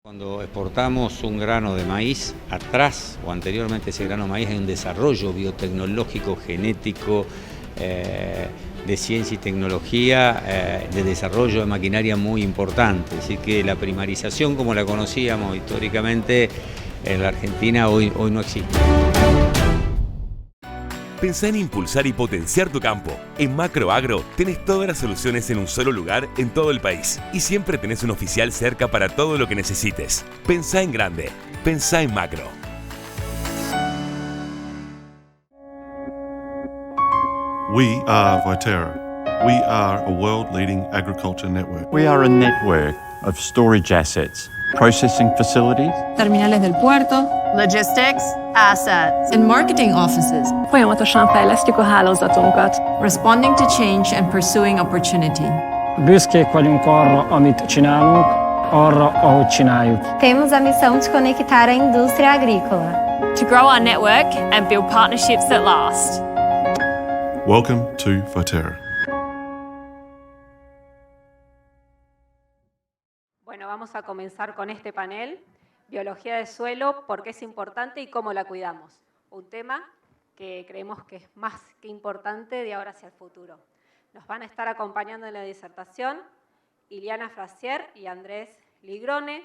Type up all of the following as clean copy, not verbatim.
Cuando exportamos un grano de maíz, atrás o anteriormente ese grano de maíz hay un desarrollo biotecnológico, genético, de ciencia y tecnología, de desarrollo de maquinaria muy importante. Así que la primarización como la conocíamos históricamente en la Argentina hoy no existe. Pensá en impulsar y potenciar tu campo. En Macroagro tenés todas las soluciones en un solo lugar en todo el país. Y siempre tenés un oficial cerca para todo lo que necesites. Pensá en grande. Pensá en Macro. We are Viterra. We are a world-leading agriculture network. We are a network of storage assets, processing facilities, terminales del puerto, logistics, assets, and marketing offices. Folyamatosan fejlesztjük a hálózatunkat. Responding to change and pursuing opportunity. Büszkék vagyunk arra, amit csinálunk, arra, ahogy csináljuk. Temos a missão de conectar a indústria agrícola. To grow our network and build partnerships that last. Welcome to Viterra. Bueno, vamos a comenzar con este panel, Biología del suelo, por qué es importante y cómo la cuidamos. Un tema que creemos que es más que importante de ahora hacia el futuro. Nos van a estar acompañando en la disertación Iliana Frazier y Andrés Ligrone.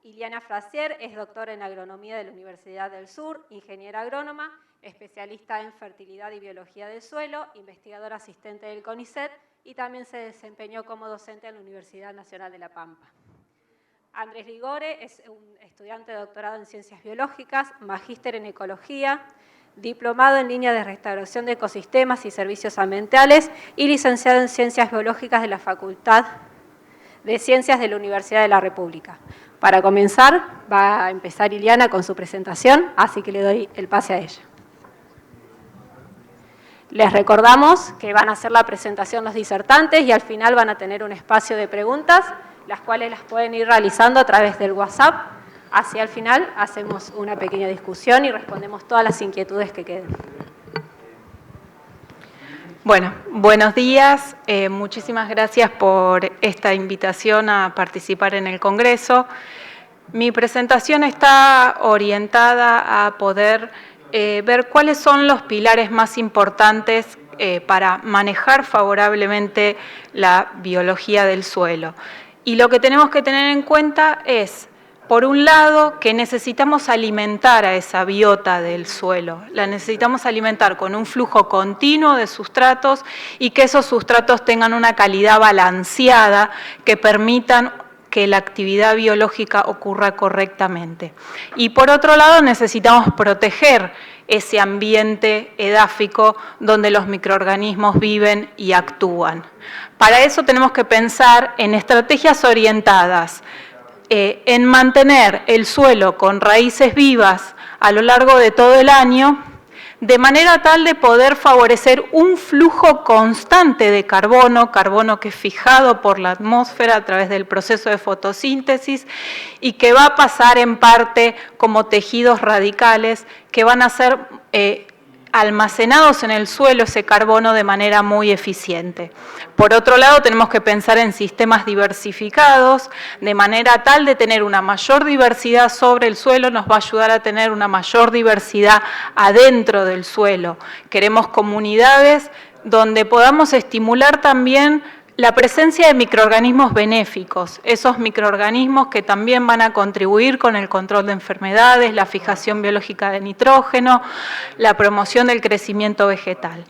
Iliana Frazier es doctora en agronomía de la Universidad del Sur, ingeniera agrónoma, especialista en fertilidad y biología del suelo, investigadora asistente del CONICET y también se desempeñó como docente en la Universidad Nacional de La Pampa. Andrés Ligore es un estudiante de doctorado en Ciencias Biológicas, magíster en Ecología, diplomado en línea de restauración de ecosistemas y servicios ambientales y licenciado en Ciencias Biológicas de la Facultad de Ciencias de la Universidad de la República. Para comenzar, va a empezar Iliana con su presentación, así que le doy el pase a ella. Les recordamos que van a hacer la presentación los disertantes y al final van a tener un espacio de preguntas, las cuales las pueden ir realizando a través del WhatsApp. Hacia el final hacemos una pequeña discusión y respondemos todas las inquietudes que queden. Bueno, buenos días. Muchísimas gracias por esta invitación a participar en el Congreso. Mi presentación está orientada a poder ver cuáles son los pilares más importantes para manejar favorablemente la biología del suelo. Y lo que tenemos que tener en cuenta es, por un lado, que necesitamos alimentar a esa biota del suelo. La necesitamos alimentar con un flujo continuo de sustratos y que esos sustratos tengan una calidad balanceada que permitan que la actividad biológica ocurra correctamente. Y por otro lado, necesitamos proteger ese ambiente edáfico donde los microorganismos viven y actúan. Para eso tenemos que pensar en estrategias orientadas en mantener el suelo con raíces vivas a lo largo de todo el año, de manera tal de poder favorecer un flujo constante de carbono que es fijado por la atmósfera a través del proceso de fotosíntesis y que va a pasar en parte como tejidos radicales que van a ser almacenados en el suelo ese carbono de manera muy eficiente. Por otro lado, tenemos que pensar en sistemas diversificados, de manera tal de tener una mayor diversidad sobre el suelo, nos va a ayudar a tener una mayor diversidad adentro del suelo. Queremos comunidades donde podamos estimular también la presencia de microorganismos benéficos, esos microorganismos que también van a contribuir con el control de enfermedades, la fijación biológica de nitrógeno, la promoción del crecimiento vegetal.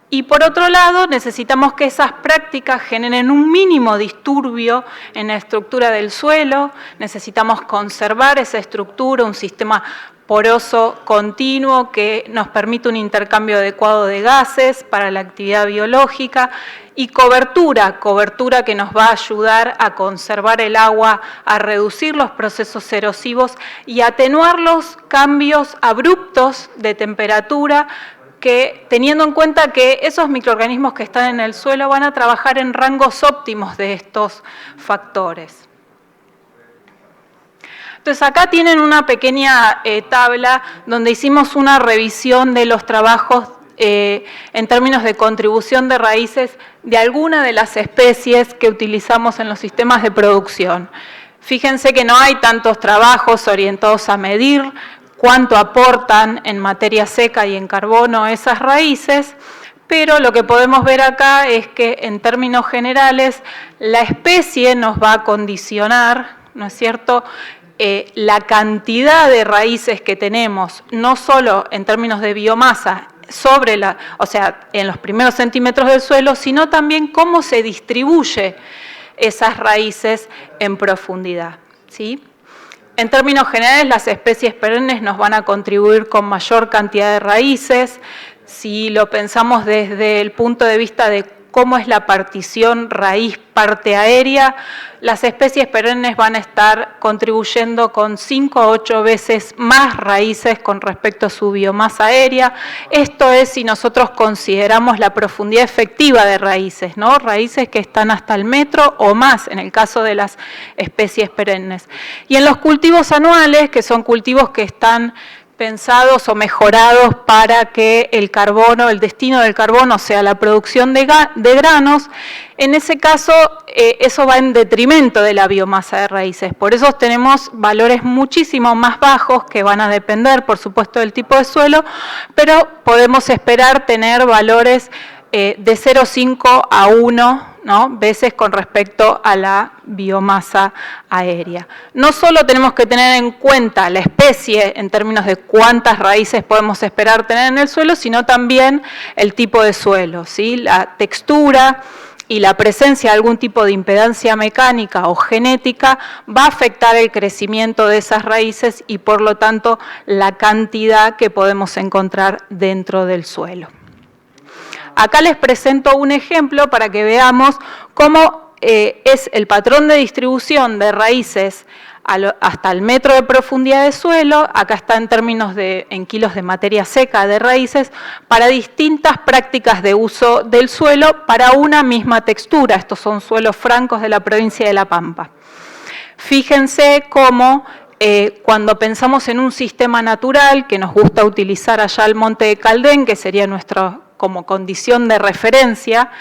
Y por otro lado, necesitamos que esas prácticas generen un mínimo disturbio en la estructura del suelo, necesitamos conservar esa estructura, un sistema poroso continuo que nos permite un intercambio adecuado de gases para la actividad biológica y cobertura que nos va a ayudar a conservar el agua, a reducir los procesos erosivos y a atenuar los cambios abruptos de temperatura que, teniendo en cuenta que esos microorganismos que están en el suelo van a trabajar en rangos óptimos de estos factores. Entonces acá tienen una pequeña tabla donde hicimos una revisión de los trabajos en términos de contribución de raíces de alguna de las especies que utilizamos en los sistemas de producción. Fíjense que no hay tantos trabajos orientados a medir cuánto aportan en materia seca y en carbono esas raíces, pero lo que podemos ver acá es que en términos generales la especie nos va a condicionar, ¿no es cierto?, la cantidad de raíces que tenemos, no solo en términos de biomasa, o sea, en los primeros centímetros del suelo, sino también cómo se distribuye esas raíces en profundidad, ¿sí? En términos generales, las especies perennes nos van a contribuir con mayor cantidad de raíces. Si lo pensamos desde el punto de vista de cómo es la partición raíz-parte aérea, las especies perennes van a estar contribuyendo con 5 a 8 veces más raíces con respecto a su biomasa aérea. Esto es si nosotros consideramos la profundidad efectiva de raíces, ¿no? Raíces que están hasta el metro o más en el caso de las especies perennes. Y en los cultivos anuales, que son cultivos que están pensados o mejorados para que el carbono, el destino del carbono sea la producción de granos, en ese caso eso va en detrimento de la biomasa de raíces. Por eso tenemos valores muchísimo más bajos que van a depender, por supuesto, del tipo de suelo, pero podemos esperar tener valores de 0,5 a 1, ¿no?, veces con respecto a la biomasa aérea. No solo tenemos que tener en cuenta la especie en términos de cuántas raíces podemos esperar tener en el suelo, sino también el tipo de suelo, ¿sí? La textura y la presencia de algún tipo de impedancia mecánica o genética va a afectar el crecimiento de esas raíces y por lo tanto la cantidad que podemos encontrar dentro del suelo. Acá les presento un ejemplo para que veamos cómo es el patrón de distribución de raíces hasta el metro de profundidad de suelo. Acá está en términos en kilos de materia seca de raíces para distintas prácticas de uso del suelo para una misma textura. Estos son suelos francos de la provincia de La Pampa. Fíjense cómo cuando pensamos en un sistema natural que nos gusta utilizar allá el Monte de Caldén, que sería nuestro como condición de referencia,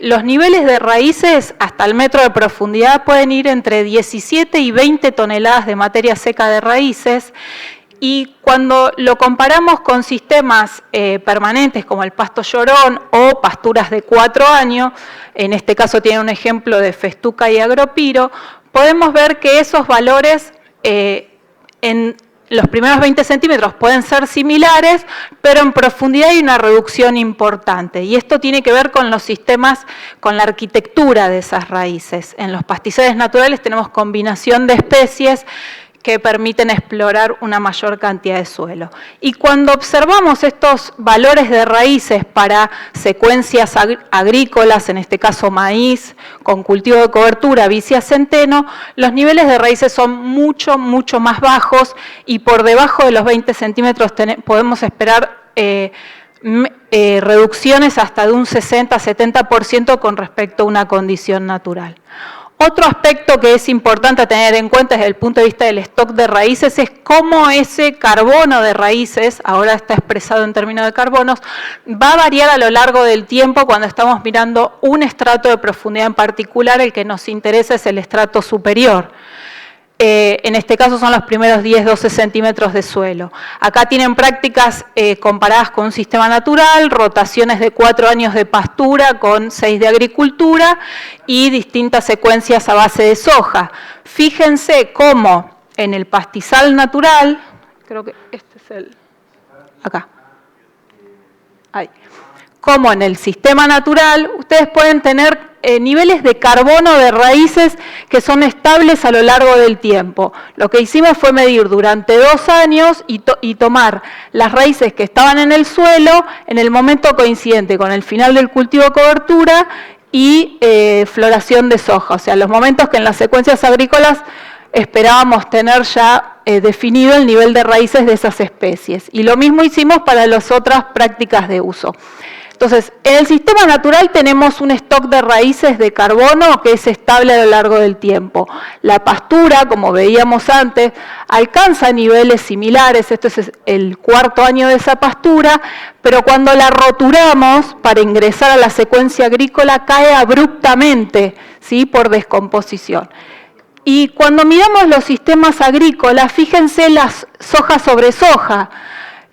los niveles de raíces hasta el metro de profundidad pueden ir entre 17 y 20 toneladas de materia seca de raíces, y cuando lo comparamos con sistemas permanentes como el pasto llorón o pasturas de 4 años, en este caso tiene un ejemplo de festuca y agropiro, podemos ver que esos valores en los primeros 20 centímetros pueden ser similares, pero en profundidad hay una reducción importante. Y esto tiene que ver con los sistemas, con la arquitectura de esas raíces. En los pastizales naturales tenemos combinación de especies que permiten explorar una mayor cantidad de suelo. Y cuando observamos estos valores de raíces para secuencias agrícolas, en este caso maíz, con cultivo de cobertura, vicia centeno, los niveles de raíces son mucho, mucho más bajos y por debajo de los 20 centímetros podemos esperar reducciones hasta de un 60-70% con respecto a una condición natural. Otro aspecto que es importante tener en cuenta desde el punto de vista del stock de raíces es cómo ese carbono de raíces, ahora está expresado en términos de carbonos, va a variar a lo largo del tiempo cuando estamos mirando un estrato de profundidad en particular. El que nos interesa es el estrato superior. En este caso son los primeros 10-12 centímetros de suelo. Acá tienen prácticas comparadas con un sistema natural, rotaciones de 4 años de pastura con 6 de agricultura y distintas secuencias a base de soja. Fíjense cómo en el pastizal natural, creo que este es el, acá, ahí, como en el sistema natural, ustedes pueden tener niveles de carbono de raíces que son estables a lo largo del tiempo. Lo que hicimos fue medir durante 2 años y tomar las raíces que estaban en el suelo en el momento coincidente con el final del cultivo de cobertura y floración de soja, o sea, los momentos que en las secuencias agrícolas esperábamos tener ya definido el nivel de raíces de esas especies. Y lo mismo hicimos para las otras prácticas de uso. Entonces, en el sistema natural tenemos un stock de raíces de carbono que es estable a lo largo del tiempo. La pastura, como veíamos antes, alcanza niveles similares, este es el 4º año de esa pastura, pero cuando la roturamos para ingresar a la secuencia agrícola cae abruptamente, ¿sí?, por descomposición. Y cuando miramos los sistemas agrícolas, fíjense las soja sobre soja.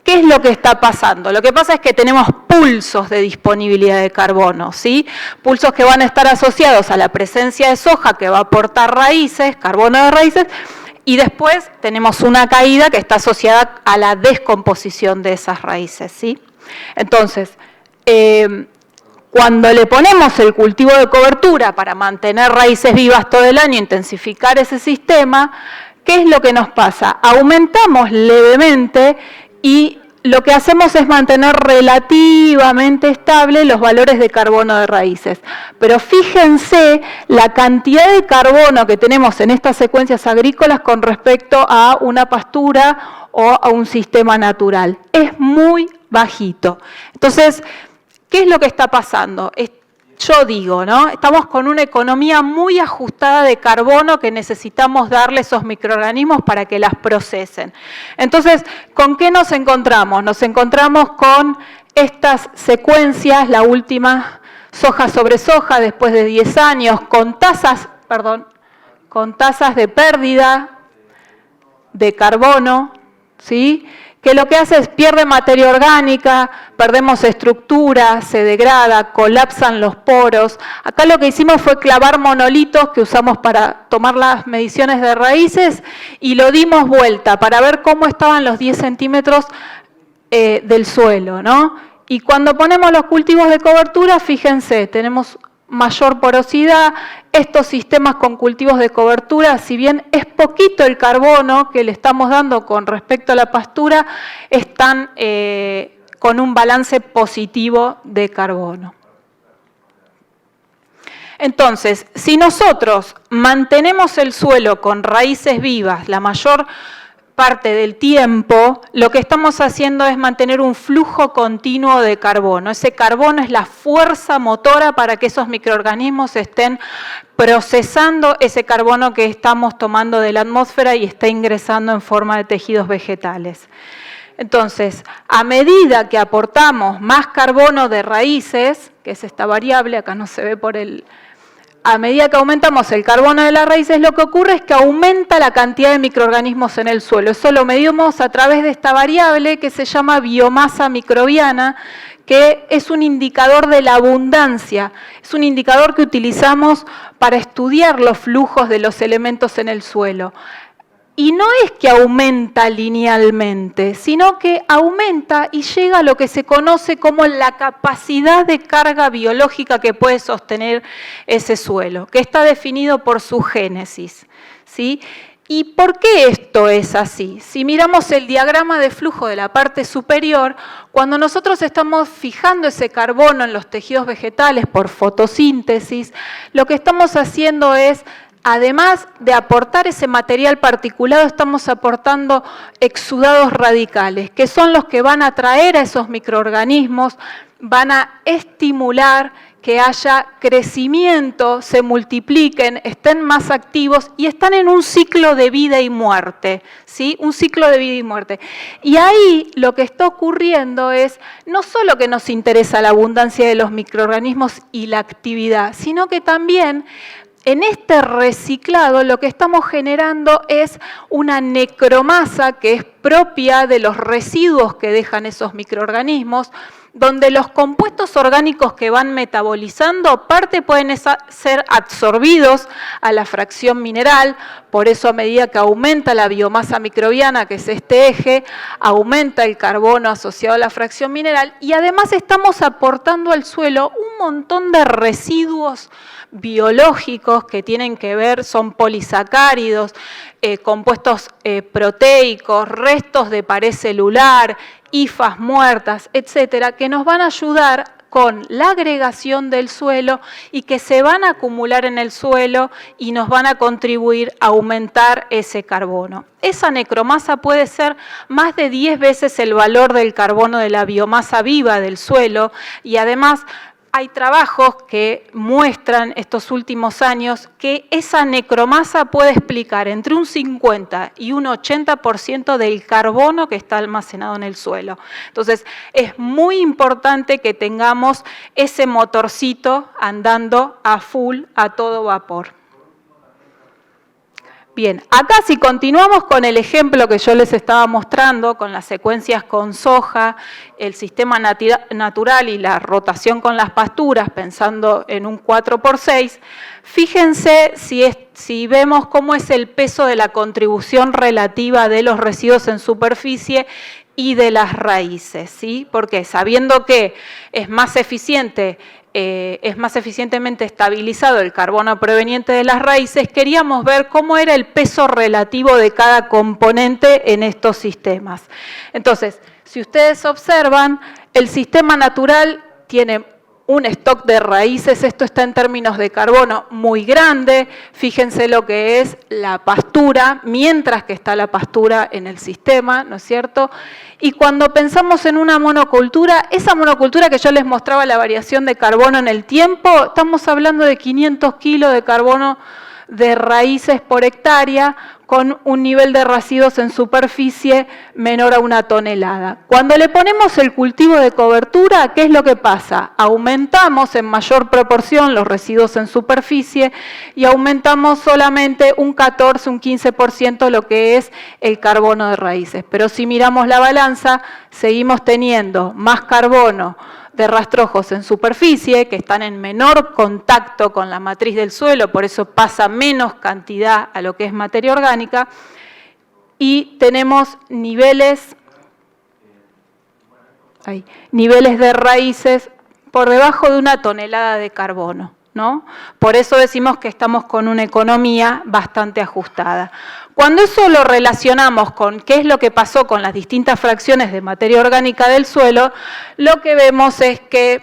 ¿Qué es lo que está pasando? Lo que pasa es que tenemos pulsos de disponibilidad de carbono, ¿sí? Pulsos que van a estar asociados a la presencia de soja que va a aportar raíces, carbono de raíces, y después tenemos una caída que está asociada a la descomposición de esas raíces, ¿sí? Entonces, cuando le ponemos el cultivo de cobertura para mantener raíces vivas todo el año, intensificar ese sistema, ¿qué es lo que nos pasa? Aumentamos levemente y lo que hacemos es mantener relativamente estable los valores de carbono de raíces. Pero fíjense la cantidad de carbono que tenemos en estas secuencias agrícolas con respecto a una pastura o a un sistema natural. Es muy bajito. Entonces, ¿qué es lo que está pasando? Yo digo, ¿no? Estamos con una economía muy ajustada de carbono que necesitamos darle a esos microorganismos para que las procesen. Entonces, ¿con qué nos encontramos? Nos encontramos con estas secuencias, la última soja sobre soja después de 10 años, con tasas de pérdida de carbono, ¿sí? Que lo que hace es pierde materia orgánica, perdemos estructura, se degrada, colapsan los poros. Acá lo que hicimos fue clavar monolitos que usamos para tomar las mediciones de raíces y lo dimos vuelta para ver cómo estaban los 10 centímetros del suelo, ¿no? Y cuando ponemos los cultivos de cobertura, fíjense, tenemos mayor porosidad. Estos sistemas con cultivos de cobertura, si bien es poquito el carbono que le estamos dando con respecto a la pastura, están con un balance positivo de carbono. Entonces, si nosotros mantenemos el suelo con raíces vivas la mayor parte del tiempo, lo que estamos haciendo es mantener un flujo continuo de carbono. Ese carbono es la fuerza motora para que esos microorganismos estén procesando ese carbono que estamos tomando de la atmósfera y está ingresando en forma de tejidos vegetales. Entonces, a medida que aportamos más carbono de raíces, que es esta variable, acá no se ve por el... A medida que aumentamos el carbono de las raíces, lo que ocurre es que aumenta la cantidad de microorganismos en el suelo. Eso lo medimos a través de esta variable que se llama biomasa microbiana, que es un indicador de la abundancia. Es un indicador que utilizamos para estudiar los flujos de los elementos en el suelo. Y no es que aumenta linealmente, sino que aumenta y llega a lo que se conoce como la capacidad de carga biológica que puede sostener ese suelo, que está definido por su génesis, ¿sí? ¿Y por qué esto es así? Si miramos el diagrama de flujo de la parte superior, cuando nosotros estamos fijando ese carbono en los tejidos vegetales por fotosíntesis, lo que estamos haciendo es, además de aportar ese material particulado, estamos aportando exudados radicales, que son los que van a atraer a esos microorganismos, van a estimular que haya crecimiento, se multipliquen, estén más activos y están en un ciclo de vida y muerte, ¿sí? Un ciclo de vida y muerte. Y ahí lo que está ocurriendo es no solo que nos interesa la abundancia de los microorganismos y la actividad, sino que también en este reciclado lo que estamos generando es una necromasa que es propia de los residuos que dejan esos microorganismos, donde los compuestos orgánicos que van metabolizando, parte pueden ser absorbidos a la fracción mineral, por eso a medida que aumenta la biomasa microbiana, que es este eje, aumenta el carbono asociado a la fracción mineral y además estamos aportando al suelo un montón de residuos biológicos que tienen que ver, son polisacáridos, compuestos proteicos, restos de pared celular, hifas muertas, etcétera, que nos van a ayudar con la agregación del suelo y que se van a acumular en el suelo y nos van a contribuir a aumentar ese carbono. Esa necromasa puede ser más de 10 veces el valor del carbono de la biomasa viva del suelo y además hay trabajos que muestran estos últimos años que esa necromasa puede explicar entre un 50 y un 80% del carbono que está almacenado en el suelo. Entonces, es muy importante que tengamos ese motorcito andando a full, a todo vapor. Bien, acá si continuamos con el ejemplo que yo les estaba mostrando, con las secuencias con soja, el sistema natural y la rotación con las pasturas, pensando en un 4×6, fíjense si vemos cómo es el peso de la contribución relativa de los residuos en superficie y de las raíces, ¿sí? Porque sabiendo que es más eficientemente estabilizado el carbono proveniente de las raíces, queríamos ver cómo era el peso relativo de cada componente en estos sistemas. Entonces, si ustedes observan, el sistema natural tiene un stock de raíces, esto está en términos de carbono muy grande, fíjense lo que es la pastura, mientras que está la pastura en el sistema, ¿no es cierto? Y cuando pensamos en una monocultura, esa monocultura que yo les mostraba la variación de carbono en el tiempo, estamos hablando de 500 kilos de carbono de raíces por hectárea, con un nivel de residuos en superficie menor a 1 tonelada. Cuando le ponemos el cultivo de cobertura, ¿qué es lo que pasa? Aumentamos en mayor proporción los residuos en superficie y aumentamos solamente un 14, un 15% lo que es el carbono de raíces. Pero si miramos la balanza, seguimos teniendo más carbono de rastrojos en superficie, que están en menor contacto con la matriz del suelo, por eso pasa menos cantidad a lo que es materia orgánica, y tenemos niveles de raíces por debajo de 1 tonelada de carbono, ¿no? Por eso decimos que estamos con una economía bastante ajustada. Cuando eso lo relacionamos con qué es lo que pasó con las distintas fracciones de materia orgánica del suelo, lo que vemos es que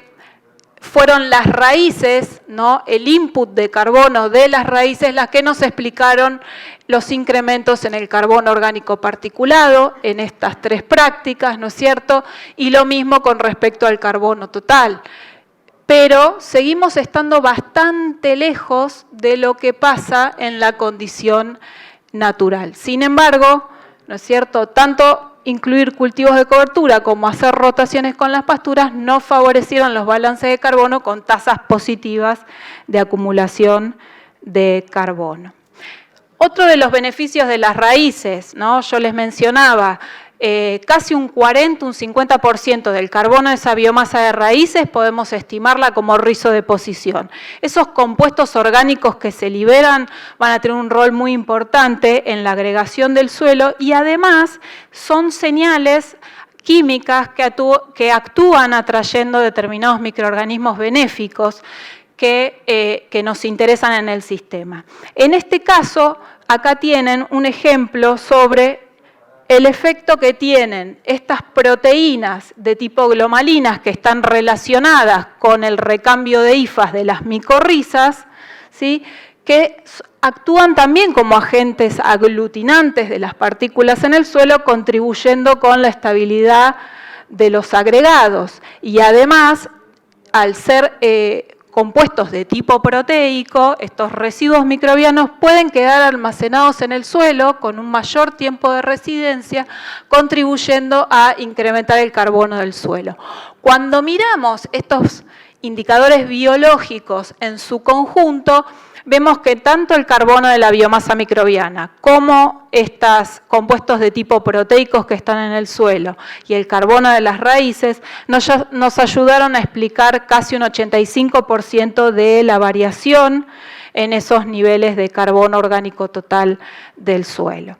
fueron las raíces, ¿no? El input de carbono de las raíces las que nos explicaron los incrementos en el carbono orgánico particulado en estas 3 prácticas, ¿no es cierto? Y lo mismo con respecto al carbono total. Pero seguimos estando bastante lejos de lo que pasa en la condición natural. Sin embargo, ¿no es cierto?, tanto incluir cultivos de cobertura como hacer rotaciones con las pasturas no favorecieron los balances de carbono con tasas positivas de acumulación de carbono. Otro de los beneficios de las raíces, ¿no? Yo les mencionaba, casi un 40, un 50% del carbono de esa biomasa de raíces podemos estimarla como rizo de posición. Esos compuestos orgánicos que se liberan van a tener un rol muy importante en la agregación del suelo y además son señales químicas que actúan atrayendo determinados microorganismos benéficos que nos interesan en el sistema. En este caso, acá tienen un ejemplo sobre el efecto que tienen estas proteínas de tipo glomalinas que están relacionadas con el recambio de hifas de las micorrizas, ¿sí?, que actúan también como agentes aglutinantes de las partículas en el suelo, contribuyendo con la estabilidad de los agregados. Y además, al ser compuestos de tipo proteico, estos residuos microbianos pueden quedar almacenados en el suelo con un mayor tiempo de residencia, contribuyendo a incrementar el carbono del suelo. Cuando miramos estos indicadores biológicos en su conjunto, vemos que tanto el carbono de la biomasa microbiana como estos compuestos de tipo proteicos que están en el suelo y el carbono de las raíces nos ayudaron a explicar casi un 85% de la variación en esos niveles de carbono orgánico total del suelo.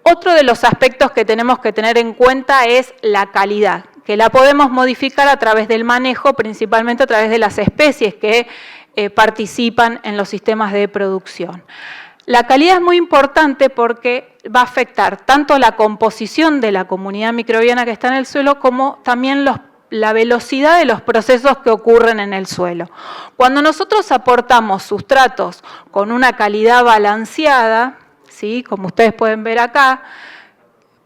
Otro de los aspectos que tenemos que tener en cuenta es la calidad, que la podemos modificar a través del manejo, principalmente a través de las especies que participan en los sistemas de producción. La calidad es muy importante porque va a afectar tanto la composición de la comunidad microbiana que está en el suelo como también la velocidad de los procesos que ocurren en el suelo. Cuando nosotros aportamos sustratos con una calidad balanceada, ¿sí?, como ustedes pueden ver acá,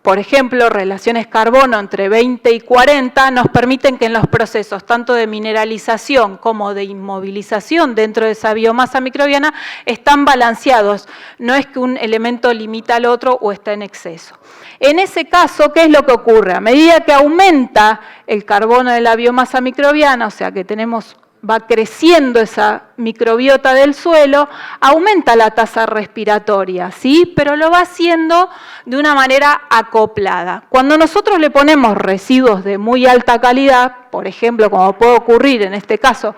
por ejemplo, relaciones carbono entre 20 y 40 nos permiten que en los procesos tanto de mineralización como de inmovilización dentro de esa biomasa microbiana están balanceados. No es que un elemento limita al otro o está en exceso. En ese caso, ¿qué es lo que ocurre? A medida que aumenta el carbono de la biomasa microbiana, o sea que tenemos va creciendo esa microbiota del suelo, aumenta la tasa respiratoria, ¿sí? Pero lo va haciendo de una manera acoplada. Cuando nosotros le ponemos residuos de muy alta calidad, por ejemplo, como puede ocurrir en este caso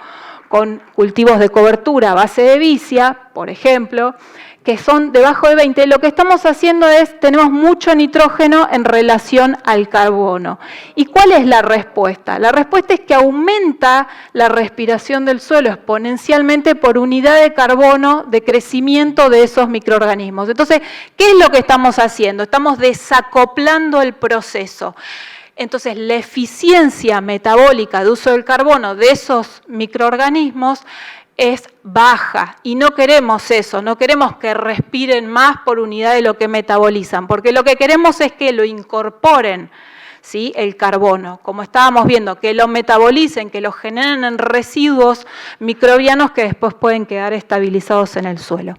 con cultivos de cobertura a base de vicia, por ejemplo, que son debajo de 20, lo que estamos haciendo es, tenemos mucho nitrógeno en relación al carbono. ¿Y cuál es la respuesta? La respuesta es que aumenta la respiración del suelo exponencialmente por unidad de carbono de crecimiento de esos microorganismos. Entonces, ¿qué es lo que estamos haciendo? Estamos desacoplando el proceso. Entonces, la eficiencia metabólica de uso del carbono de esos microorganismos es baja y no queremos eso, no queremos que respiren más por unidad de lo que metabolizan, porque lo que queremos es que lo incorporen, ¿sí? El carbono, como estábamos viendo, que lo metabolicen, que lo generen en residuos microbianos que después pueden quedar estabilizados en el suelo.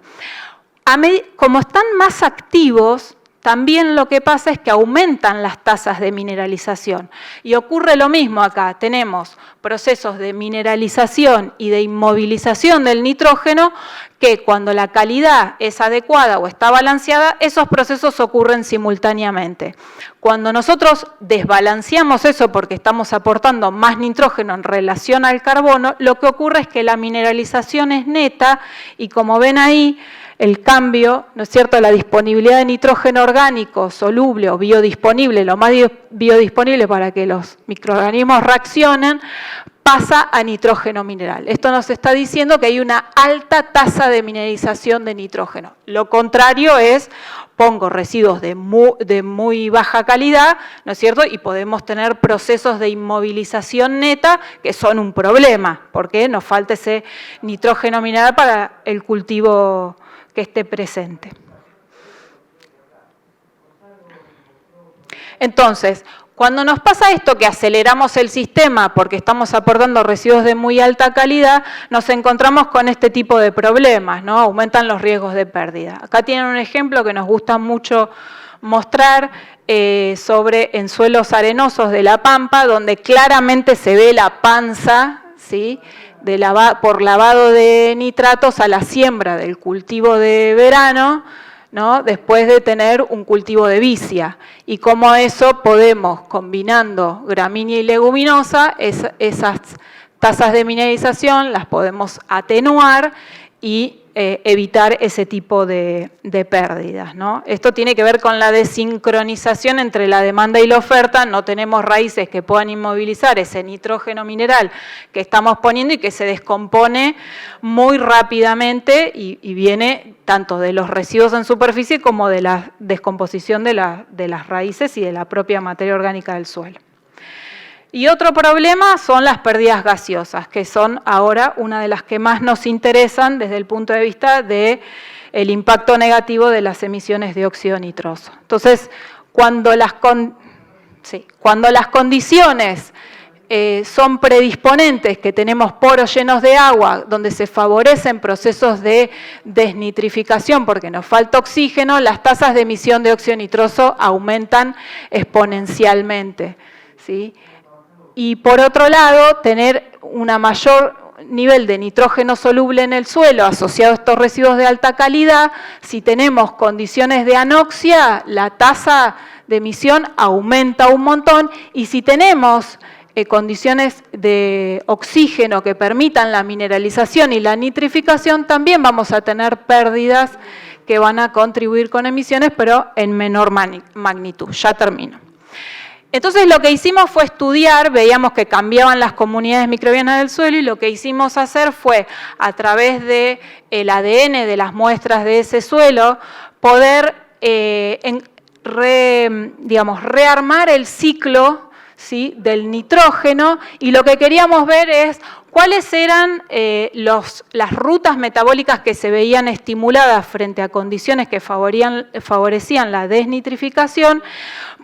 Como están más activos, también lo que pasa es que aumentan las tasas de mineralización. Y ocurre lo mismo acá. Tenemos procesos de mineralización y de inmovilización del nitrógeno que cuando la calidad es adecuada o está balanceada, esos procesos ocurren simultáneamente. Cuando nosotros desbalanceamos eso porque estamos aportando más nitrógeno en relación al carbono, lo que ocurre es que la mineralización es neta y como ven ahí, el cambio, ¿no es cierto?, la disponibilidad de nitrógeno orgánico, soluble o biodisponible, lo más biodisponible para que los microorganismos reaccionen, pasa a nitrógeno mineral. Esto nos está diciendo que hay una alta tasa de mineralización de nitrógeno. Lo contrario es, pongo residuos de muy baja calidad, ¿no es cierto?, y podemos tener procesos de inmovilización neta que son un problema, porque nos falta ese nitrógeno mineral para el cultivo que esté presente. Entonces, cuando nos pasa esto que aceleramos el sistema porque estamos aportando residuos de muy alta calidad, nos encontramos con este tipo de problemas, ¿no? Aumentan los riesgos de pérdida. Acá tienen un ejemplo que nos gusta mucho mostrar en suelos arenosos de La Pampa, donde claramente se ve la panza, ¿sí?, por lavado de nitratos a la siembra del cultivo de verano, ¿no?, después de tener un cultivo de vicia. Y cómo eso podemos, combinando gramínea y leguminosa, esas tasas de mineralización las podemos atenuar y evitar ese tipo de pérdidas, ¿no? Esto tiene que ver con la desincronización entre la demanda y la oferta. No tenemos raíces que puedan inmovilizar ese nitrógeno mineral que estamos poniendo y que se descompone muy rápidamente y viene tanto de los residuos en superficie como de la descomposición de las raíces y de la propia materia orgánica del suelo. Y otro problema son las pérdidas gaseosas, que son ahora una de las que más nos interesan desde el punto de vista del impacto negativo de las emisiones de óxido nitroso. Entonces, cuando las condiciones son predisponentes, que tenemos poros llenos de agua, donde se favorecen procesos de desnitrificación porque nos falta oxígeno, las tasas de emisión de óxido nitroso aumentan exponencialmente, ¿sí? Y por otro lado, tener una mayor nivel de nitrógeno soluble en el suelo asociado a estos residuos de alta calidad, si tenemos condiciones de anoxia, la tasa de emisión aumenta un montón, y si tenemos condiciones de oxígeno que permitan la mineralización y la nitrificación, también vamos a tener pérdidas que van a contribuir con emisiones, pero en menor magnitud. Ya termino. Entonces lo que hicimos fue estudiar, veíamos que cambiaban las comunidades microbianas del suelo, y lo que hicimos hacer fue, a través del ADN de las muestras de ese suelo, poder rearmar el ciclo, ¿sí?, del nitrógeno, y lo que queríamos ver es cuáles eran las rutas metabólicas que se veían estimuladas frente a condiciones que favorecían la desnitrificación,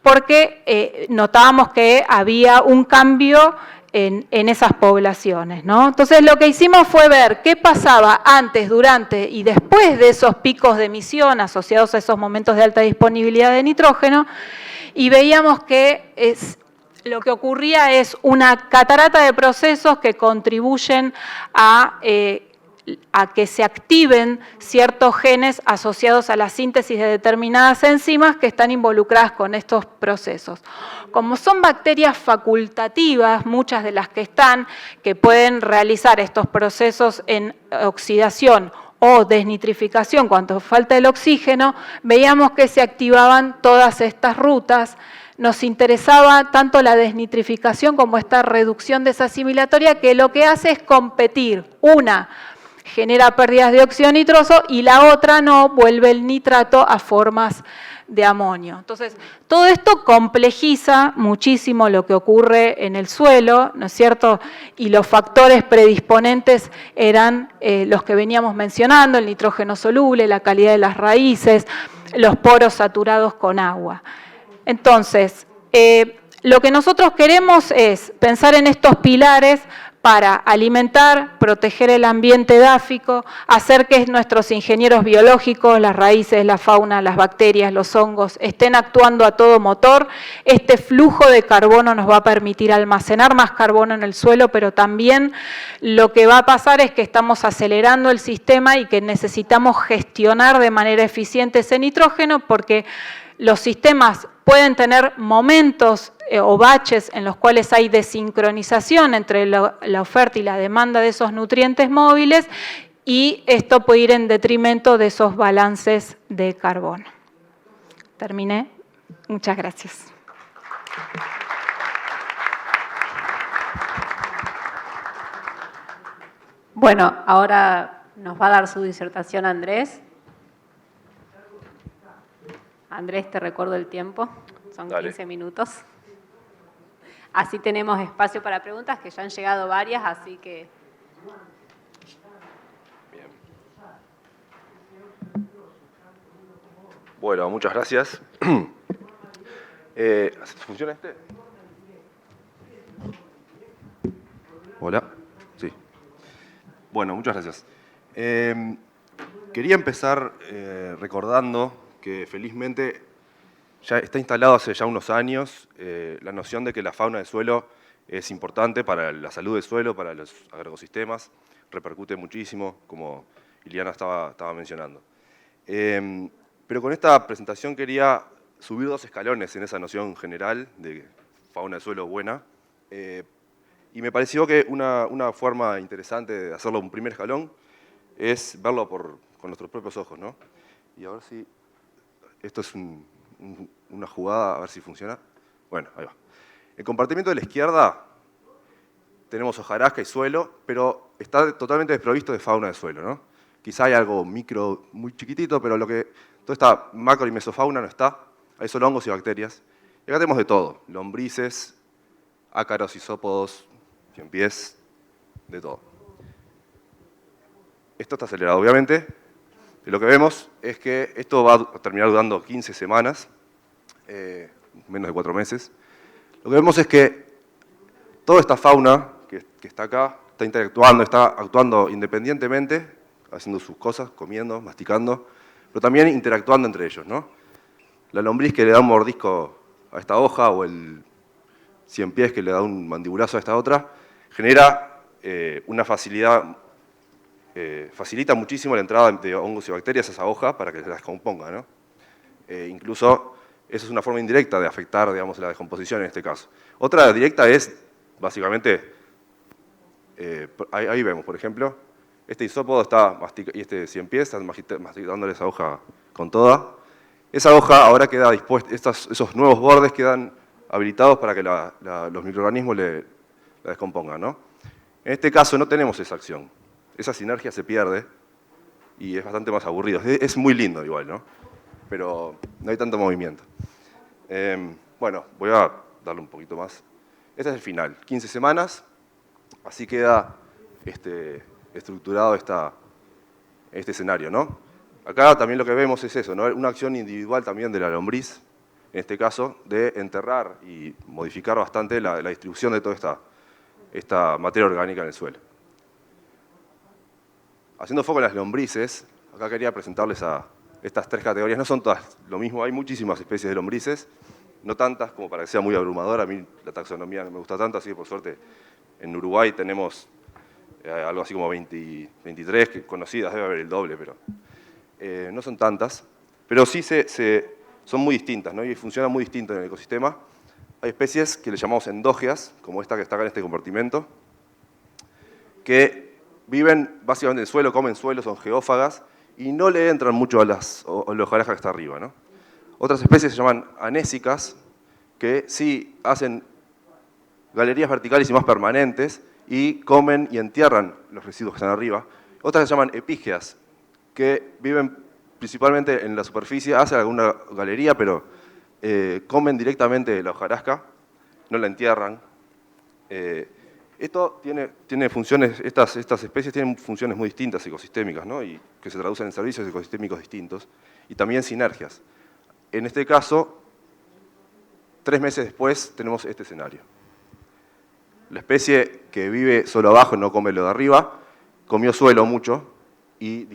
porque notábamos que había un cambio en esas poblaciones, ¿no? Entonces lo que hicimos fue ver qué pasaba antes, durante y después de esos picos de emisión asociados a esos momentos de alta disponibilidad de nitrógeno, y veíamos que lo que ocurría es una catarata de procesos que contribuyen a que se activen ciertos genes asociados a la síntesis de determinadas enzimas que están involucradas con estos procesos. Como son bacterias facultativas, muchas de las que están, que pueden realizar estos procesos en oxidación o desnitrificación cuando falta el oxígeno, veíamos que se activaban todas estas rutas. Nos interesaba tanto la desnitrificación como esta reducción desasimilatoria, que lo que hace es competir. Una genera pérdidas de óxido nitroso y la otra no, vuelve el nitrato a formas de amonio. Entonces, todo esto complejiza muchísimo lo que ocurre en el suelo, ¿no es cierto? Y los factores predisponentes eran los que veníamos mencionando, el nitrógeno soluble, la calidad de las raíces, los poros saturados con agua. Entonces, lo que nosotros queremos es pensar en estos pilares para alimentar, proteger el ambiente edáfico, hacer que nuestros ingenieros biológicos, las raíces, la fauna, las bacterias, los hongos, estén actuando a todo motor. Este flujo de carbono nos va a permitir almacenar más carbono en el suelo, pero también lo que va a pasar es que estamos acelerando el sistema y que necesitamos gestionar de manera eficiente ese nitrógeno, porque los sistemas pueden tener momentos o baches en los cuales hay desincronización entre la oferta y la demanda de esos nutrientes móviles, y esto puede ir en detrimento de esos balances de carbono. Terminé. Muchas gracias. Bueno, ahora nos va a dar su disertación Andrés. Andrés, te recuerdo el tiempo. Son 15 minutos. Así tenemos espacio para preguntas, que ya han llegado varias, así que... Bien. Bueno, muchas gracias. ¿Funciona este? Hola. Sí. Bueno, muchas gracias. Quería empezar recordando que felizmente ya está instalado hace ya unos años la noción de que la fauna del suelo es importante para la salud del suelo, para los agroecosistemas, repercute muchísimo, como Iliana estaba mencionando. Pero con esta presentación quería subir 2 escalones en esa noción general de fauna del suelo buena, y me pareció que una forma interesante de hacerlo un primer escalón es verlo con nuestros propios ojos, ¿no? Y a ver si... Esto es una jugada, a ver si funciona. Bueno, ahí va. El compartimento de la izquierda tenemos hojarasca y suelo, pero está totalmente desprovisto de fauna de suelo, ¿no? Quizá hay algo micro, muy chiquitito, pero toda esta macro y mesofauna no está. Hay solo hongos y bacterias. Y acá tenemos de todo: lombrices, ácaros, isópodos, ciempiés, de todo. Esto está acelerado, obviamente. Y lo que vemos es que esto va a terminar durando 15 semanas, menos de 4 meses. Lo que vemos es que toda esta fauna que está acá está interactuando, está actuando independientemente, haciendo sus cosas, comiendo, masticando, pero también interactuando entre ellos, ¿no? La lombriz que le da un mordisco a esta hoja, o el ciempiés que le da un mandibulazo a esta otra, genera una facilidad. Facilita muchísimo la entrada de hongos y bacterias a esa hoja para que se la descomponga, ¿no? Incluso eso es una forma indirecta de afectar, digamos, la descomposición en este caso. Otra directa es, básicamente, ahí vemos, por ejemplo, este isópodo y este ciempiés están masticándole esa hoja con toda. Esa hoja ahora queda dispuesta, esos nuevos bordes quedan habilitados para que los microorganismos la descompongan, ¿no? En este caso no tenemos esa acción. Esa sinergia se pierde y es bastante más aburrido. Es muy lindo igual, ¿no? Pero no hay tanto movimiento. Bueno, voy a darle un poquito más. Este es el final, 15 semanas. Así queda estructurado este escenario, ¿no? Acá también lo que vemos es eso, ¿no? Una acción individual también de la lombriz, en este caso, de enterrar y modificar bastante la distribución de toda esta materia orgánica en el suelo. Haciendo foco en las lombrices, acá quería presentarles a estas 3 categorías. No son todas lo mismo, hay muchísimas especies de lombrices. no tantas como para que sea muy abrumadora. A mí la taxonomía no me gusta tanto, así que por suerte en Uruguay tenemos algo así como 23 que conocidas, debe haber el doble, pero no son tantas. Pero sí son muy distintas, ¿no? Y funcionan muy distinto en el ecosistema. Hay especies que le llamamos endógeas, como esta que está acá en este compartimento, que viven básicamente en el suelo, comen suelo, son geófagas, y no le entran mucho a la hojarasca que está arriba, ¿no? Otras especies se llaman anésicas, que sí hacen galerías verticales y más permanentes, y comen y entierran los residuos que están arriba. Otras se llaman epígeas, que viven principalmente en la superficie, hacen alguna galería, pero comen directamente la hojarasca, no la entierran. Esto tiene funciones, estas especies tienen funciones muy distintas ecosistémicas, ¿no? Y que se traducen en servicios ecosistémicos distintos, y también sinergias. En este caso, 3 meses después tenemos este escenario. La especie que vive solo abajo, no come lo de arriba, comió suelo mucho y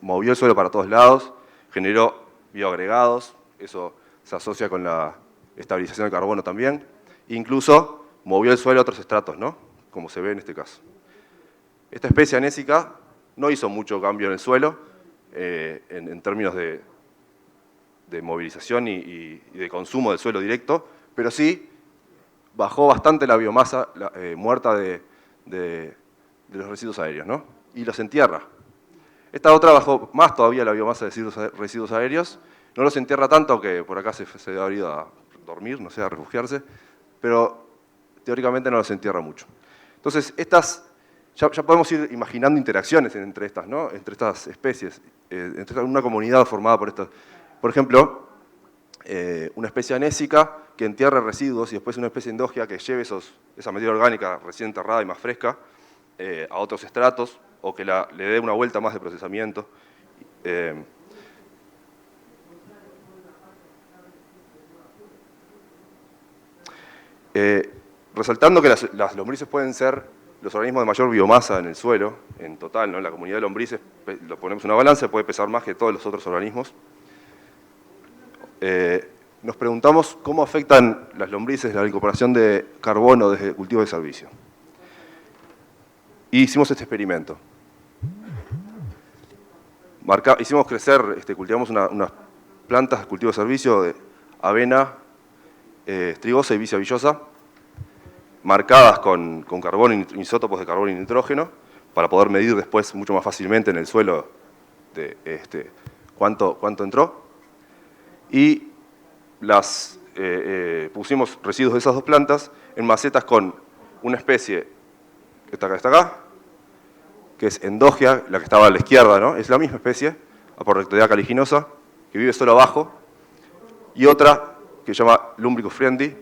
movió el suelo para todos lados, generó bioagregados, eso se asocia con la estabilización del carbono también, incluso movió el suelo a otros estratos, ¿no? Como se ve en este caso. Esta especie anésica no hizo mucho cambio en el suelo en términos de movilización y de consumo del suelo directo, pero sí bajó bastante la biomasa muerta de los residuos aéreos, ¿no? Y los entierra. Esta otra bajó más todavía la biomasa de residuos aéreos, no los entierra tanto que por acá se ha ido a dormir, no sé, a refugiarse, pero teóricamente no los entierra mucho. Entonces, ya podemos ir imaginando interacciones entre estas, ¿no? Entre estas especies, entre una comunidad formada por estas. Por ejemplo, una especie anésica que entierre residuos y después una especie endógea que lleve esa materia orgánica recién enterrada y más fresca a otros estratos o que le dé una vuelta más de procesamiento. Resaltando que las lombrices pueden ser los organismos de mayor biomasa en el suelo, en total, ¿no? La comunidad de lombrices, lo ponemos en una balanza, puede pesar más que todos los otros organismos. Nos preguntamos cómo afectan las lombrices la incorporación de carbono desde cultivos de servicio. Y hicimos este experimento. Hicimos crecer, cultivamos unas plantas de cultivo de servicio de avena, trigosa y vicia villosa, marcadas con carbono, isótopos de carbono y nitrógeno, para poder medir después mucho más fácilmente en el suelo cuánto entró. Y pusimos residuos de esas dos plantas en macetas con una especie, que está acá, que es endógea, la que estaba a la izquierda, ¿no? Es la misma especie, Aporrectoidea caliginosa, que vive solo abajo, y otra que se llama Lumbricus friendi,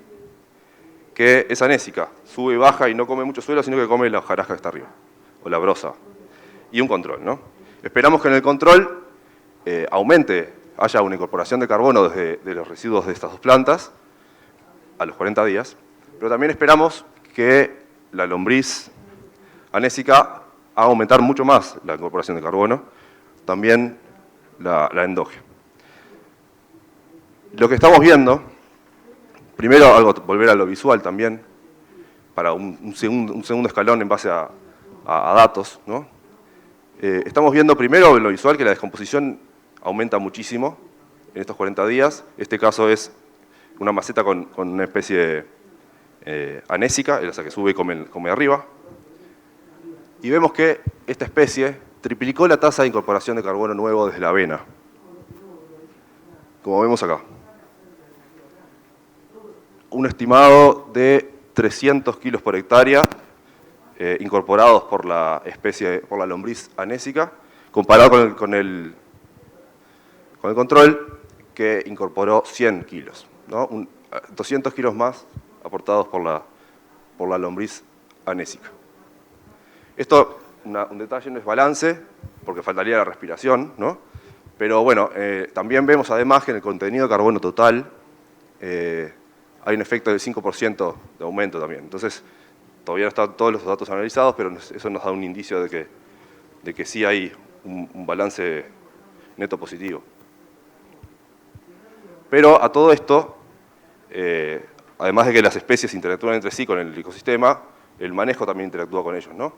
que es anésica, sube y baja y no come mucho suelo, sino que come la hojarasca que está arriba, o la brosa, y un control, ¿no? Esperamos que en el control haya una incorporación de carbono de los residuos de estas dos plantas a los 40 días, pero también esperamos que la lombriz anésica haga aumentar mucho más la incorporación de carbono, también la endógea. Lo que estamos viendo, primero volver a lo visual también, para un segundo escalón en base a datos, ¿no? Estamos viendo primero en lo visual que la descomposición aumenta muchísimo en estos 40 días. Este caso es una maceta con una especie anésica, esa que sube y come arriba. Y vemos que esta especie triplicó la tasa de incorporación de carbono nuevo desde la avena, como vemos acá. Un estimado de 300 kilos por hectárea incorporados por la lombriz anésica, comparado con el control que incorporó 100 kilos, ¿no? 200 kilos más aportados por la lombriz anésica. Esto, un detalle, no es balance, porque faltaría la respiración, ¿no? Pero bueno, también vemos además que en el contenido de carbono total hay un efecto del 5% de aumento también. Entonces, todavía no están todos los datos analizados, pero eso nos da un indicio de que sí hay un balance neto positivo. Pero a todo esto, además de que las especies interactúan entre sí con el ecosistema, el manejo también interactúa con ellos, ¿no?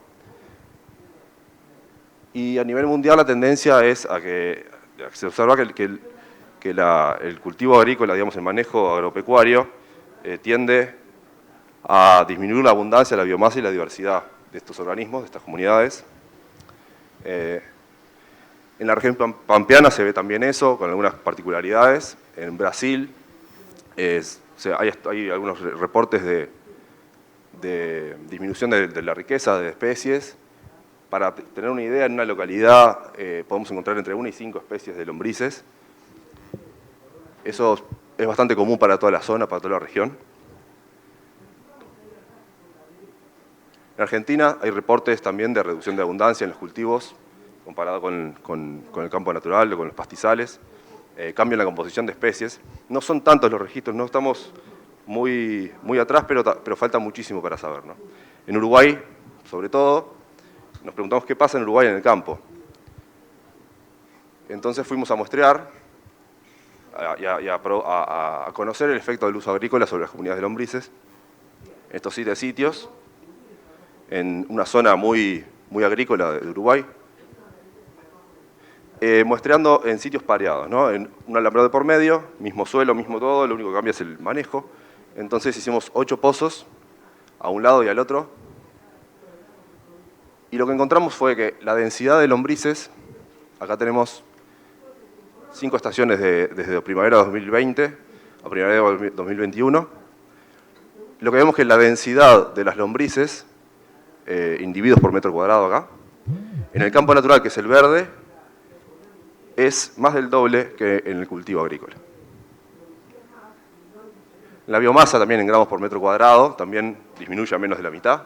Y a nivel mundial la tendencia es a que se observa que el cultivo agrícola, digamos, el manejo agropecuario, tiende a disminuir la abundancia, la biomasa y la diversidad de estos organismos, de estas comunidades. En la región pampeana se ve también eso, con algunas particularidades. En Brasil hay algunos reportes de disminución de la riqueza de especies. Para tener una idea, en una localidad podemos encontrar entre 1 y 5 especies de lombrices. Eso es bastante común para toda la zona, para toda la región. En Argentina hay reportes también de reducción de abundancia en los cultivos, comparado con el campo natural o con los pastizales. Cambia en la composición de especies. No son tantos los registros, no estamos muy atrás, pero falta muchísimo para saber, ¿no? En Uruguay, sobre todo, nos preguntamos qué pasa en Uruguay en el campo. Entonces fuimos a muestrear y a conocer el efecto del uso agrícola sobre las comunidades de lombrices. Estos 7 sitios, en una zona muy agrícola de Uruguay, muestreando en sitios pareados, ¿no? En un alambrado de por medio, mismo suelo, mismo todo, lo único que cambia es el manejo. Entonces hicimos 8 pozos, a un lado y al otro, y lo que encontramos fue que la densidad de lombrices, acá tenemos 5 estaciones desde primavera de 2020 a primavera de 2021, lo que vemos es que la densidad de las lombrices, individuos por metro cuadrado acá, en el campo natural, que es el verde, es más del doble que en el cultivo agrícola. La biomasa también en gramos por metro cuadrado también disminuye a menos de la mitad.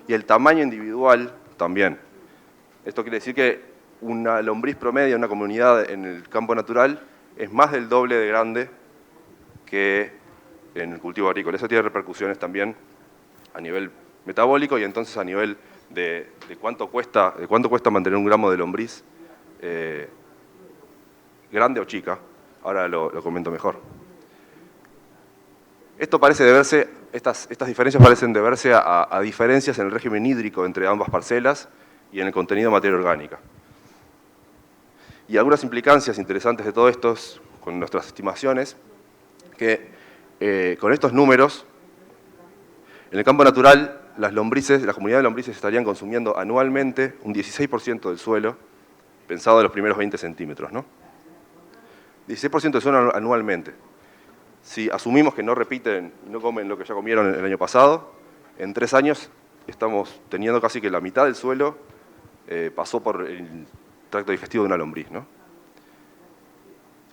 Y el tamaño individual también. Esto quiere decir que una lombriz promedio en una comunidad en el campo natural es más del doble de grande que en el cultivo agrícola. Eso tiene repercusiones también a nivel metabólico y entonces a nivel de cuánto cuesta mantener un gramo de lombriz grande o chica. Ahora lo comento mejor. Esto parece deberse, estas diferencias parecen deberse a diferencias en el régimen hídrico entre ambas parcelas y en el contenido de materia orgánica. Y algunas implicancias interesantes de todo esto con nuestras estimaciones, que con estos números, en el campo natural, las comunidades de lombrices estarían consumiendo anualmente un 16% del suelo, pensado en los primeros 20 centímetros, ¿no? 16% del suelo anualmente. Si asumimos que no repiten y no comen lo que ya comieron el año pasado, en 3 años estamos teniendo casi que la mitad del suelo pasó por el tracto digestivo de una lombriz, ¿no?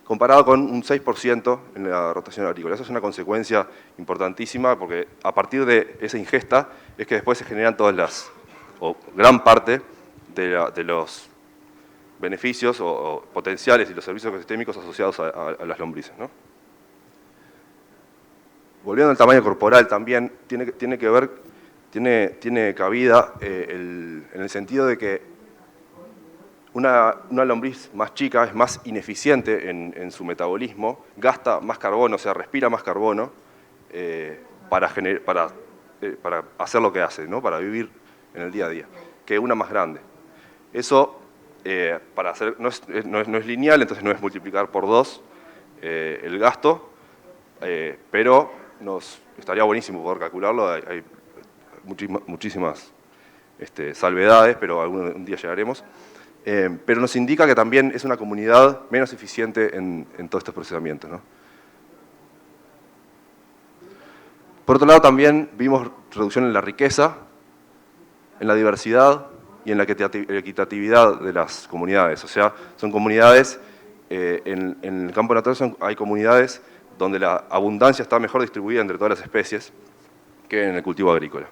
Comparado con un 6% en la rotación agrícola. Eso es una consecuencia importantísima porque a partir de esa ingesta es que después se generan o gran parte de los beneficios o potenciales y los servicios ecosistémicos asociados a las lombrices, ¿no? Volviendo al tamaño corporal también, tiene cabida en el sentido de que una lombriz más chica es más ineficiente en su metabolismo, gasta más carbono, o sea, respira más carbono para hacer lo que hace, ¿no? Para vivir en el día a día, que una más grande. Eso no es lineal, entonces no es multiplicar por 2 el gasto, pero estaría buenísimo poder calcularlo. Hay muchísimas salvedades, pero un día llegaremos. Pero nos indica que también es una comunidad menos eficiente en todos estos procesamientos, ¿no? Por otro lado, también vimos reducción en la riqueza, en la diversidad y en la equitatividad de las comunidades. O sea, son comunidades, en el campo natural hay comunidades donde la abundancia está mejor distribuida entre todas las especies que en el cultivo agrícola.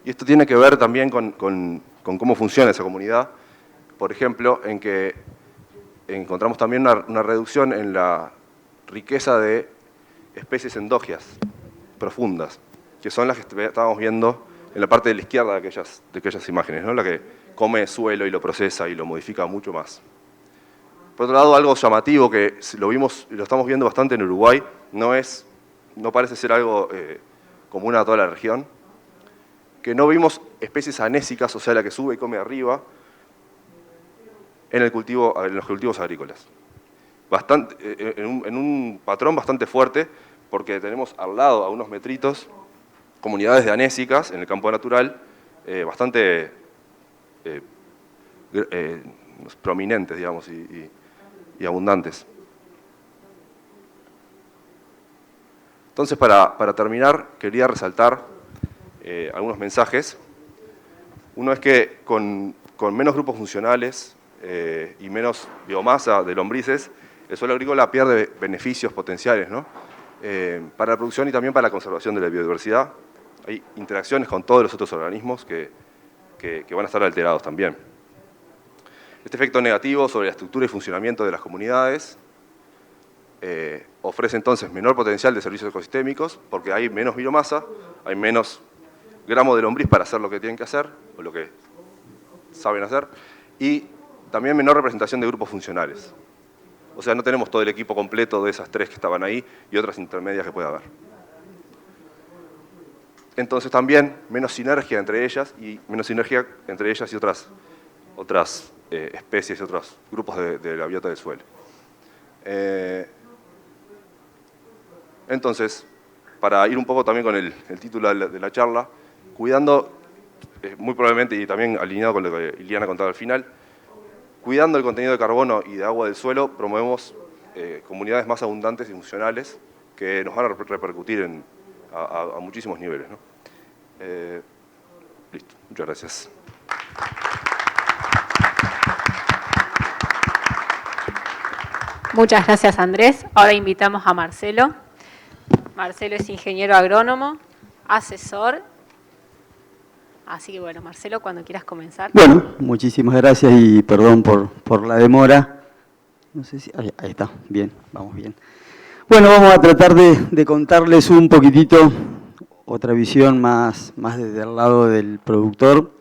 Y esto tiene que ver también con cómo funciona esa comunidad. Por ejemplo, en que encontramos también una reducción en la riqueza de especies endógenas profundas, que son las que estábamos viendo en la parte de la izquierda de aquellas imágenes, ¿no? La que come suelo y lo procesa y lo modifica mucho más. Por otro lado, algo llamativo que lo vimos y lo estamos viendo bastante en Uruguay, no parece ser algo común a toda la región, que no vimos especies anésicas, o sea, la que sube y come arriba, en los cultivos agrícolas. En un patrón bastante fuerte, porque tenemos al lado, a unos metritos, comunidades de anésicas en el campo natural, bastante prominentes, digamos, y abundantes. Entonces, para terminar, quería resaltar algunos mensajes. Uno es que con menos grupos funcionales y menos biomasa de lombrices, el suelo agrícola pierde beneficios potenciales, ¿no? Para la producción y también para la conservación de la biodiversidad. Hay interacciones con todos los otros organismos que van a estar alterados también. Este efecto negativo sobre la estructura y funcionamiento de las comunidades ofrece entonces menor potencial de servicios ecosistémicos porque hay menos biomasa, hay menos gramos de lombriz para hacer lo que tienen que hacer o lo que saben hacer y también menor representación de grupos funcionales. O sea, no tenemos todo el equipo completo de esas 3 que estaban ahí y otras intermedias que puede haber. Entonces también menos sinergia entre ellas y otras especies y otros grupos de la biota del suelo. Entonces, para ir un poco también con el título de la charla, cuidando, muy probablemente y también alineado con lo que Iliana contaba al final, cuidando el contenido de carbono y de agua del suelo, promovemos comunidades más abundantes y funcionales que nos van a repercutir a muchísimos niveles, ¿no? Listo, muchas gracias. Muchas gracias, Andrés. Ahora invitamos a Marcelo. Marcelo es ingeniero agrónomo, asesor. Así que bueno, Marcelo, cuando quieras comenzar. Bueno, muchísimas gracias y perdón por la demora. No sé si... Ahí está, bien, vamos bien. Bueno, vamos a tratar de contarles un poquitito otra visión más desde el lado del productor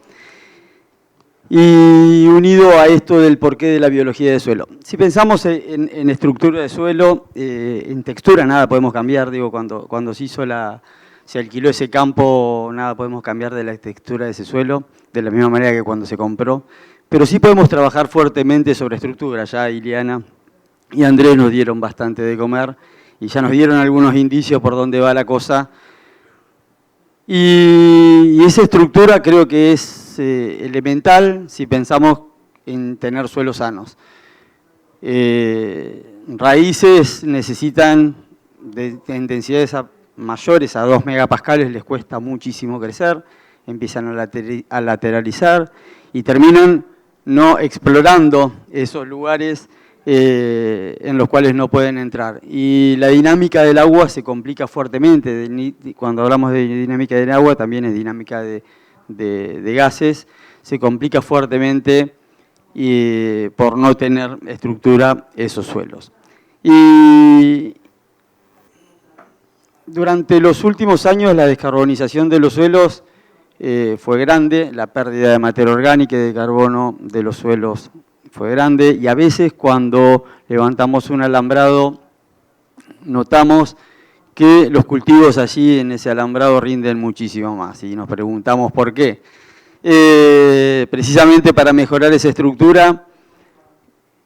y unido a esto del porqué de la biología de suelo. Si pensamos en estructura de suelo, en textura nada podemos cambiar, digo, cuando se alquiló ese campo, nada podemos cambiar de la textura de ese suelo, de la misma manera que cuando se compró, pero sí podemos trabajar fuertemente sobre estructura. Ya Iliana y Andrés nos dieron bastante de comer y ya nos dieron algunos indicios por dónde va la cosa. Y esa estructura creo que es elemental si pensamos en tener suelos sanos. Raíces necesitan de intensidades mayores a 2 megapascales, les cuesta muchísimo crecer, empiezan a lateralizar y terminan no explorando esos lugares en los cuales no pueden entrar. Y la dinámica del agua se complica fuertemente. Cuando hablamos de dinámica del agua, también es dinámica de gases. Se complica fuertemente por no tener estructura esos suelos. Y durante los últimos años la descarbonización de los suelos fue grande, la pérdida de materia orgánica y de carbono de los suelos fue grande y a veces cuando levantamos un alambrado notamos que los cultivos allí en ese alambrado rinden muchísimo más y nos preguntamos por qué. Precisamente para mejorar esa estructura,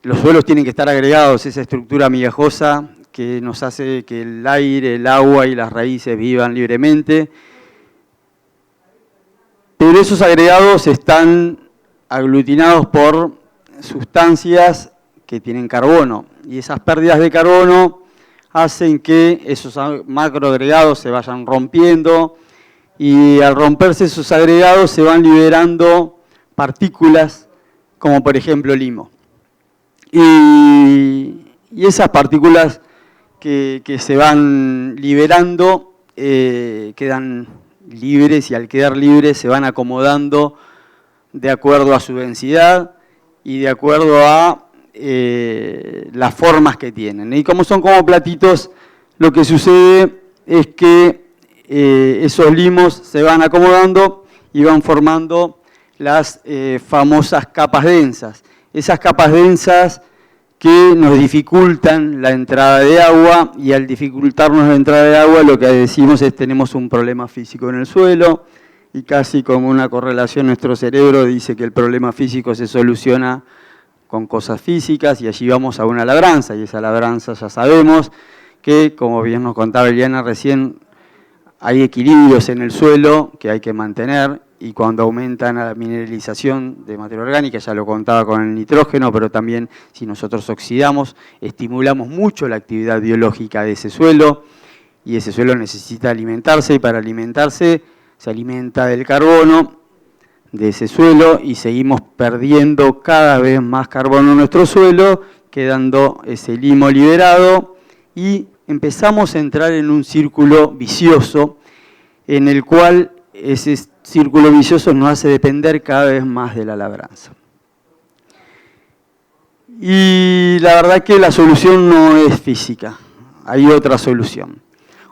los suelos tienen que estar agregados, esa estructura migajosa que nos hace que el aire, el agua y las raíces vivan libremente. Pero esos agregados están aglutinados por sustancias que tienen carbono y esas pérdidas de carbono hacen que esos macroagregados se vayan rompiendo y al romperse esos agregados se van liberando partículas como por ejemplo limo. Y esas partículas que se van liberando quedan libres y al quedar libres se van acomodando de acuerdo a su densidad y de acuerdo a las formas que tienen. Y como son como platitos, lo que sucede es que esos limos se van acomodando y van formando las famosas capas densas. Esas capas densas que nos dificultan la entrada de agua, y al dificultarnos la entrada de agua lo que decimos es tenemos un problema físico en el suelo, y casi como una correlación nuestro cerebro dice que el problema físico se soluciona con cosas físicas, y allí vamos a una labranza, y esa labranza ya sabemos que, como bien nos contaba Eliana recién, hay equilibrios en el suelo que hay que mantener, y cuando aumentan la mineralización de materia orgánica, ya lo contaba con el nitrógeno, pero también si nosotros oxidamos, estimulamos mucho la actividad biológica de ese suelo, y ese suelo necesita alimentarse, y para alimentarse se alimenta del carbono de ese suelo, y seguimos perdiendo cada vez más carbono en nuestro suelo, quedando ese limo liberado, y empezamos a entrar en un círculo vicioso, en el cual ese círculo vicioso nos hace depender cada vez más de la labranza. Y la verdad que la solución no es física, hay otra solución.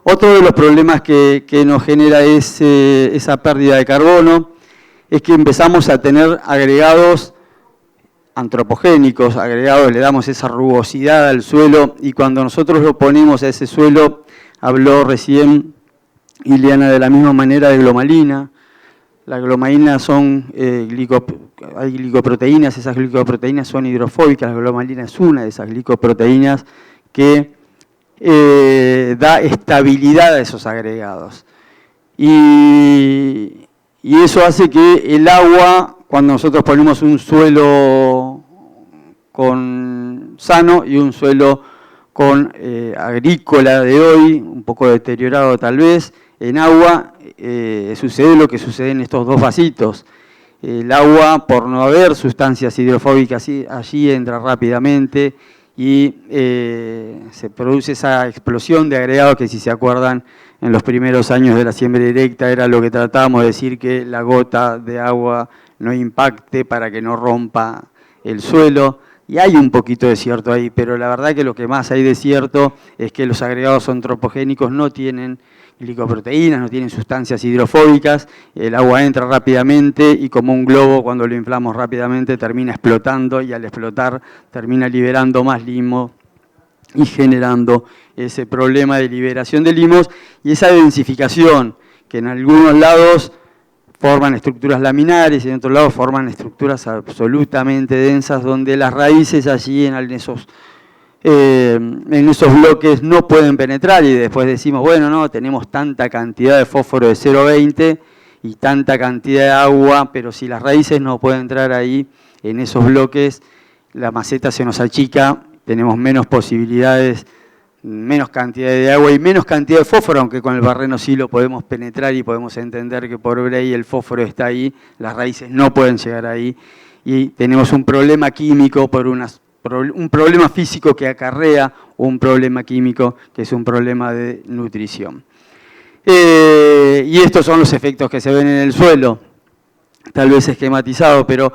Otro de los problemas que nos genera esa pérdida de carbono es que empezamos a tener agregados antropogénicos, agregados, le damos esa rugosidad al suelo, y cuando nosotros lo ponemos a ese suelo, habló recién Ileana de la misma manera de glomalina. La glomalina son hay glicoproteínas, esas glicoproteínas son hidrofóbicas, la glomalina es una de esas glicoproteínas que da estabilidad a esos agregados. Y eso hace que el agua, cuando nosotros ponemos un suelo sano y un suelo agrícola de hoy, un poco deteriorado tal vez, en agua sucede lo que sucede en estos dos vasitos. El agua, por no haber sustancias hidrofóbicas allí, entra rápidamente y se produce esa explosión de agregados que, si se acuerdan, en los primeros años de la siembra directa era lo que tratábamos de decir, que la gota de agua no impacte para que no rompa el suelo. Y hay un poquito de cierto ahí, pero la verdad que lo que más hay de cierto es que los agregados antropogénicos no tienen glicoproteínas, no tienen sustancias hidrofóbicas, el agua entra rápidamente y, como un globo, cuando lo inflamos rápidamente termina explotando, y al explotar termina liberando más limo y generando ese problema de liberación de limos y esa densificación que en algunos lados forman estructuras laminares y en otros lados forman estructuras absolutamente densas, donde las raíces allí en esos bloques no pueden penetrar, y después decimos, bueno, no, tenemos tanta cantidad de fósforo de 0,20 y tanta cantidad de agua, pero si las raíces no pueden entrar ahí en esos bloques, la maceta se nos achica, tenemos menos posibilidades, menos cantidad de agua y menos cantidad de fósforo, aunque con el barreno sí lo podemos penetrar y podemos entender que por ahí el fósforo está ahí, las raíces no pueden llegar ahí, y tenemos un problema químico un problema físico que acarrea un problema químico que es un problema de nutrición. Y estos son los efectos que se ven en el suelo, tal vez esquematizado, pero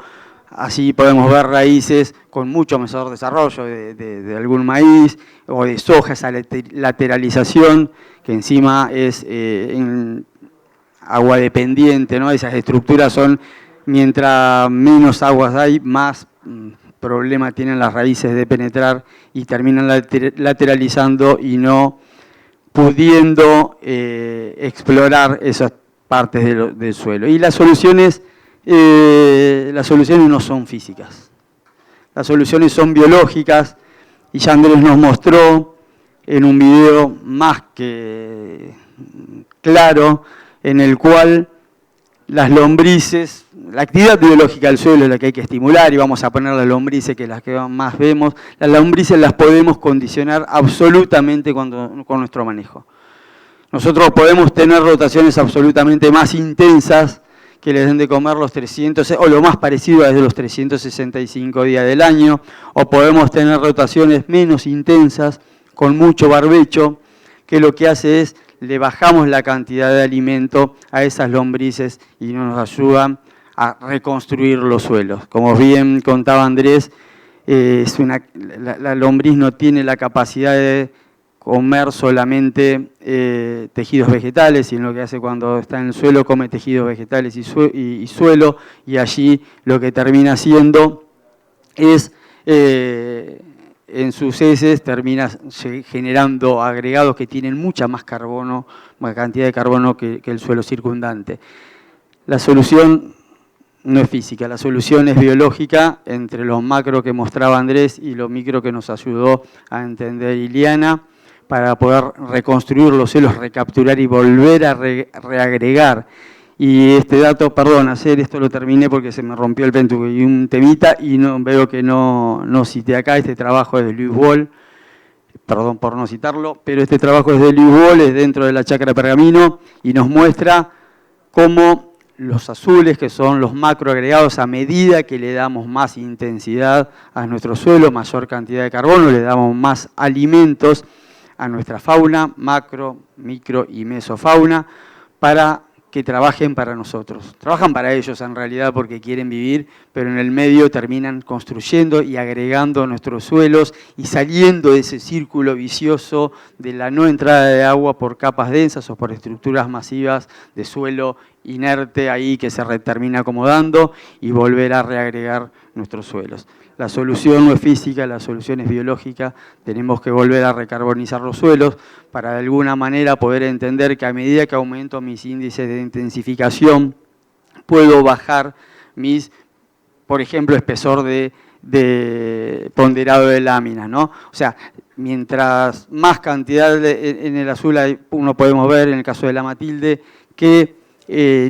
así podemos ver raíces con mucho mejor desarrollo de algún maíz o de soja, esa lateralización que encima es agua dependiente, ¿no? Esas estructuras son, mientras menos aguas hay, más problema tienen las raíces de penetrar y terminan lateralizando y no pudiendo explorar esas partes del suelo. Y las soluciones no son físicas, las soluciones son biológicas, y ya Andrés nos mostró en un video más que claro, en el cual las lombrices, la actividad biológica del suelo es la que hay que estimular, y vamos a poner las lombrices, que es las que más vemos. Las lombrices las podemos condicionar absolutamente con nuestro manejo. Nosotros podemos tener rotaciones absolutamente más intensas, que les den de comer los 300, o lo más parecido a los 365 días del año, o podemos tener rotaciones menos intensas, con mucho barbecho, que lo que hace es le bajamos la cantidad de alimento a esas lombrices y nos ayudan a reconstruir los suelos. Como bien contaba Andrés, la lombriz no tiene la capacidad de comer solamente tejidos vegetales, sino lo que hace cuando está en el suelo come tejidos vegetales y suelo, y allí lo que termina haciendo es en sus heces termina generando agregados que tienen mucha más carbono, más cantidad de carbono que el suelo circundante. La solución no es física, la solución es biológica, entre los macro que mostraba Andrés y los micro que nos ayudó a entender Iliana, para poder reconstruir los suelos, recapturar y volver a reagregar. Y este dato, perdón, esto lo terminé porque se me rompió el pentu y un temita y veo que no cité acá. Este trabajo es de Luis Wall, perdón por no citarlo, pero este trabajo es de Luis Wall, es dentro de la chacra Pergamino y nos muestra cómo los azules, que son los macroagregados, a medida que le damos más intensidad a nuestro suelo, mayor cantidad de carbono, le damos más alimentos a nuestra fauna, macro, micro y mesofauna, para que trabajen para nosotros. Trabajan para ellos en realidad porque quieren vivir, pero en el medio terminan construyendo y agregando nuestros suelos y saliendo de ese círculo vicioso de la no entrada de agua por capas densas o por estructuras masivas de suelo inerte ahí que se termina acomodando y volver a reagregar nuestros suelos. La solución no es física, la solución es biológica. Tenemos que volver a recarbonizar los suelos para de alguna manera poder entender que a medida que aumento mis índices de intensificación, puedo bajar mis, por ejemplo, espesor de ponderado de láminas, ¿no? O sea, mientras más cantidad en el azul uno podemos ver, en el caso de la Matilde, que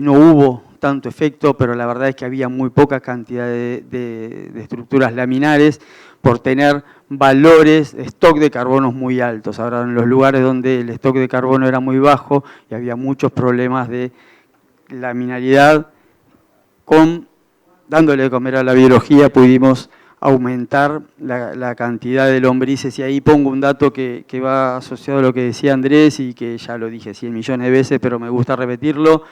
no hubo tanto efecto, pero la verdad es que había muy poca cantidad de estructuras laminares por tener valores, stock de carbonos muy altos. Ahora, en los lugares donde el stock de carbono era muy bajo y había muchos problemas de laminalidad, dándole de comer a la biología pudimos aumentar la cantidad de lombrices. Y ahí pongo un dato que va asociado a lo que decía Andrés y que ya lo dije 100 millones de veces, pero me gusta repetirlo.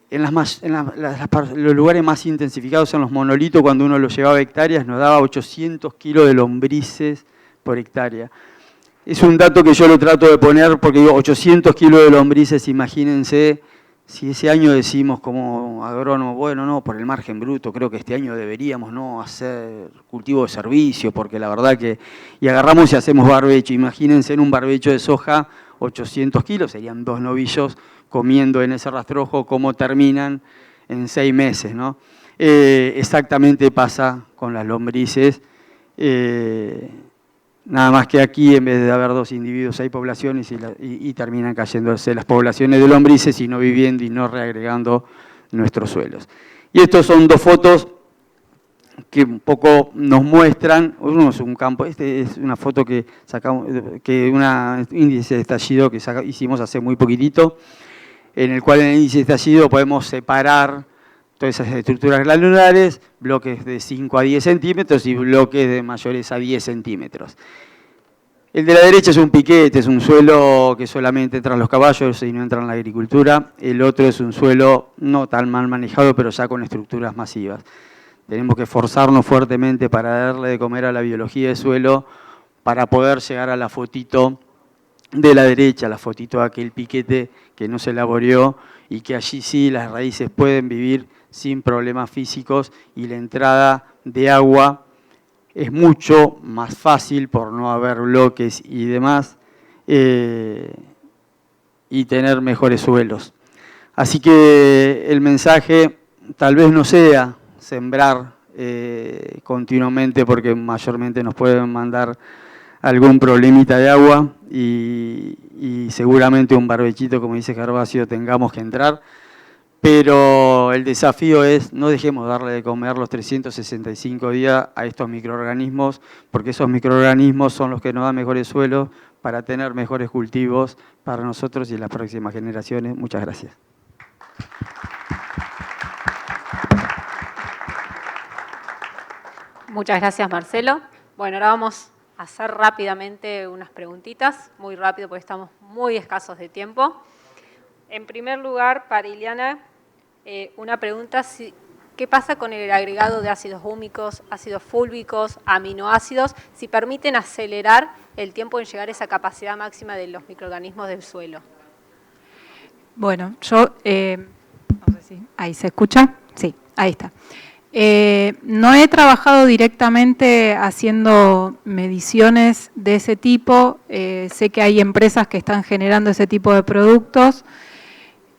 En los lugares más intensificados, en los monolitos, cuando uno los llevaba a hectáreas, nos daba 800 kilos de lombrices por hectárea. Es un dato que yo lo trato de poner porque digo, 800 kilos de lombrices, imagínense, si ese año decimos como agrónomo, bueno, no, por el margen bruto, creo que este año deberíamos no hacer cultivo de servicio, porque la verdad que, y agarramos y hacemos barbecho, imagínense en un barbecho de soja, 800 kilos, serían 2 novillos comiendo en ese rastrojo, cómo terminan en 6 meses, ¿no? Exactamente pasa con las lombrices, nada más que aquí en vez de haber 2 individuos hay poblaciones y terminan cayéndose las poblaciones de lombrices y no viviendo y no reagregando nuestros suelos. Y estos son 2 fotos que un poco nos muestran, uno es un campo, este es una foto que sacamos, un índice de estallido que hicimos hace muy poquitito, en el cual en el índice de estallido podemos separar todas esas estructuras glandulares, bloques de 5 a 10 centímetros y bloques de mayores a 10 centímetros. El de la derecha es un piquete, es un suelo que solamente entran los caballos y no entra en la agricultura. El otro es un suelo no tan mal manejado, pero ya con estructuras masivas. Tenemos que esforzarnos fuertemente para darle de comer a la biología del suelo para poder llegar a la fotito de la derecha, la fotito de aquel piquete que no se elaboró y que allí sí las raíces pueden vivir sin problemas físicos y la entrada de agua es mucho más fácil por no haber bloques y demás y tener mejores suelos. Así que el mensaje tal vez no sea sembrar continuamente porque mayormente nos pueden mandar algún problemita de agua y seguramente un barbechito, como dice Gervasio, tengamos que entrar. Pero el desafío es no dejemos darle de comer los 365 días a estos microorganismos, porque esos microorganismos son los que nos dan mejores suelos para tener mejores cultivos para nosotros y las próximas generaciones. Muchas gracias. Muchas gracias, Marcelo. Bueno, ahora vamos a hacer rápidamente unas preguntitas, muy rápido porque estamos muy escasos de tiempo. En primer lugar, para Iliana, una pregunta, ¿qué pasa con el agregado de ácidos húmicos, ácidos fúlvicos, aminoácidos, si permiten acelerar el tiempo en llegar a esa capacidad máxima de los microorganismos del suelo? Bueno, yo, no sé si ahí se escucha, sí, ahí está. No he trabajado directamente haciendo mediciones de ese tipo. Sé que hay empresas que están generando ese tipo de productos.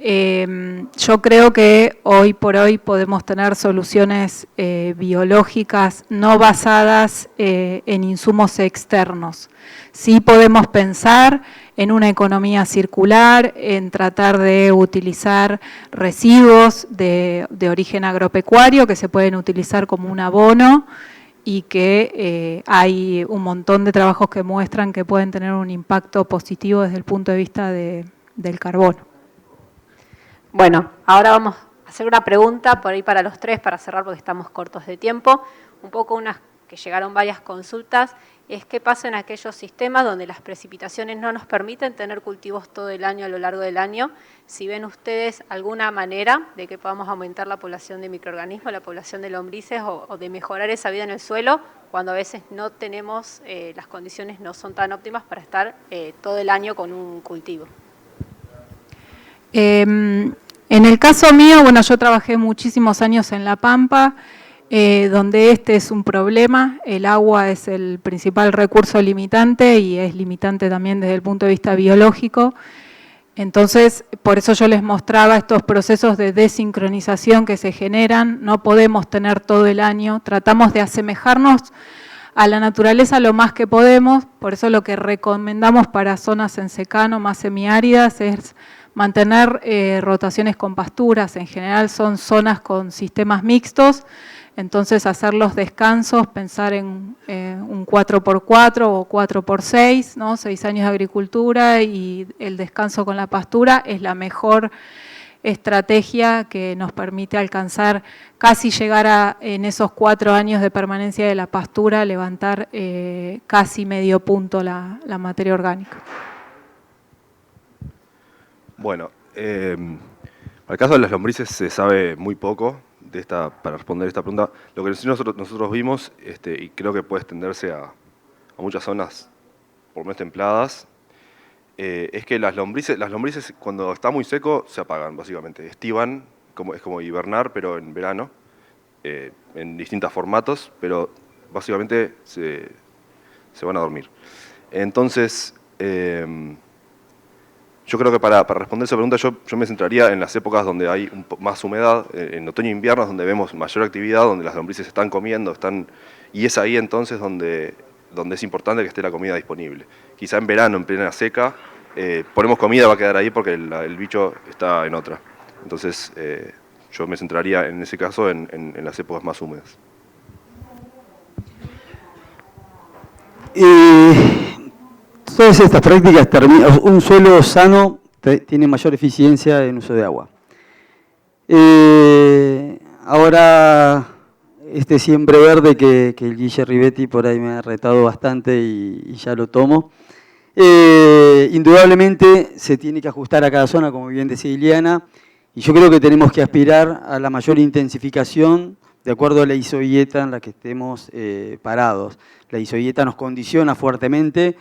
Yo creo que hoy por hoy podemos tener soluciones biológicas no basadas en insumos externos. Sí podemos pensar en una economía circular, en tratar de utilizar residuos de origen agropecuario que se pueden utilizar como un abono y que hay un montón de trabajos que muestran que pueden tener un impacto positivo desde el punto de vista del carbono. Bueno, ahora vamos a hacer una pregunta por ahí para los tres, para cerrar porque estamos cortos de tiempo. Un poco unas que llegaron varias consultas, es qué pasa en aquellos sistemas donde las precipitaciones no nos permiten tener cultivos todo el año a lo largo del año. Si ven ustedes alguna manera de que podamos aumentar la población de microorganismos, la población de lombrices o de mejorar esa vida en el suelo, cuando a veces no tenemos, las condiciones no son tan óptimas para estar todo el año con un cultivo. En el caso mío, bueno, yo trabajé muchísimos años en La Pampa, donde este es un problema. El agua es el principal recurso limitante y es limitante también desde el punto de vista biológico. Entonces, por eso yo les mostraba estos procesos de desincronización que se generan. No podemos tener todo el año, tratamos de asemejarnos a la naturaleza lo más que podemos. Por eso lo que recomendamos para zonas en secano más semiáridas es mantener rotaciones con pasturas. En general son zonas con sistemas mixtos, entonces hacer los descansos, pensar en un 4x4 o 4x6, ¿no? 6 años de agricultura y el descanso con la pastura es la mejor estrategia que nos permite alcanzar, casi llegar en esos 4 años de permanencia de la pastura, levantar casi medio punto la materia orgánica. Bueno, para el caso de las lombrices se sabe muy poco para responder esta pregunta. Lo que nosotros vimos, y creo que puede extenderse a muchas zonas por lo menos templadas, es que las lombrices cuando está muy seco se apagan básicamente, estivan, es como hibernar pero en verano, en distintos formatos, pero básicamente se van a dormir. Entonces, yo creo que para responder esa pregunta yo me centraría en las épocas donde hay más humedad, en otoño e invierno, donde vemos mayor actividad, donde las lombrices están comiendo, y es ahí entonces donde es importante que esté la comida disponible. Quizá en verano, en plena seca, ponemos comida, va a quedar ahí porque el bicho está en otra. Entonces yo me centraría en ese caso en las épocas más húmedas. Todas estas prácticas un suelo sano tiene mayor eficiencia en uso de agua. Ahora, este siempre verde que el Guille Rivetti por ahí me ha retado bastante y ya lo tomo. Indudablemente se tiene que ajustar a cada zona, como bien decía Ileana, y yo creo que tenemos que aspirar a la mayor intensificación de acuerdo a la isoieta en la que estemos parados. La isoieta nos condiciona fuertemente,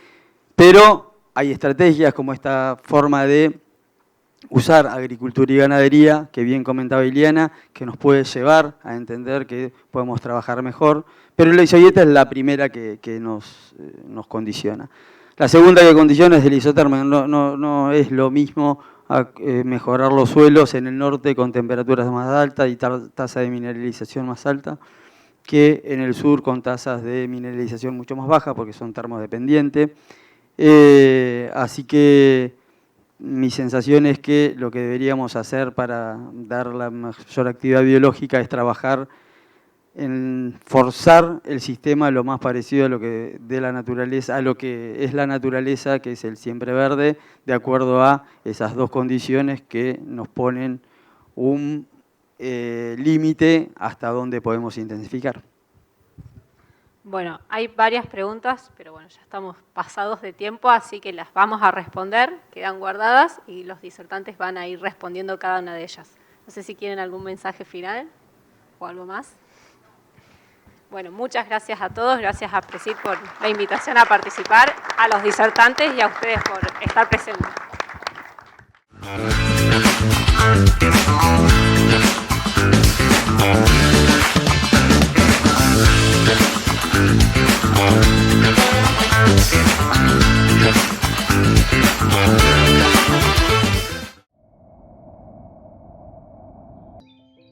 pero hay estrategias como esta forma de usar agricultura y ganadería, que bien comentaba Ileana, que nos puede llevar a entender que podemos trabajar mejor, pero la isoieta es la primera que nos condiciona. La segunda que condiciona es el isotermo. No es lo mismo mejorar los suelos en el norte con temperaturas más altas y tasa de mineralización más alta, que en el sur con tasas de mineralización mucho más bajas porque son termodependientes. Así que mi sensación es que lo que deberíamos hacer para dar la mayor actividad biológica es trabajar en forzar el sistema lo más parecido a lo que de la naturaleza, a lo que es la naturaleza, que es el siempre verde, de acuerdo a esas dos condiciones que nos ponen un límite hasta donde podemos intensificar. Bueno, hay varias preguntas, pero bueno, ya estamos pasados de tiempo, así que las vamos a responder, quedan guardadas y los disertantes van a ir respondiendo cada una de ellas. No sé si quieren algún mensaje final o algo más. Bueno, muchas gracias a todos, gracias a Presid por la invitación a participar, a los disertantes y a ustedes por estar presentes.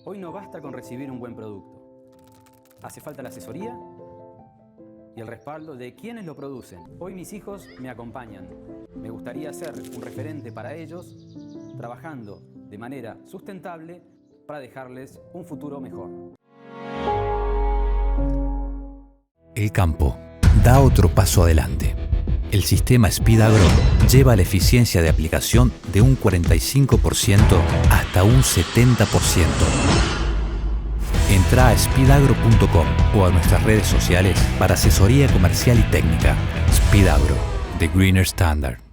Hoy no basta con recibir un buen producto. Hace falta la asesoría y el respaldo de quienes lo producen. Hoy mis hijos me acompañan. Me gustaría ser un referente para ellos, trabajando de manera sustentable para dejarles un futuro mejor. El campo da otro paso adelante. El sistema SpeedAgro lleva la eficiencia de aplicación de un 45% hasta un 70%. Entra a speedagro.com o a nuestras redes sociales para asesoría comercial y técnica. SpeedAgro, The Greener Standard.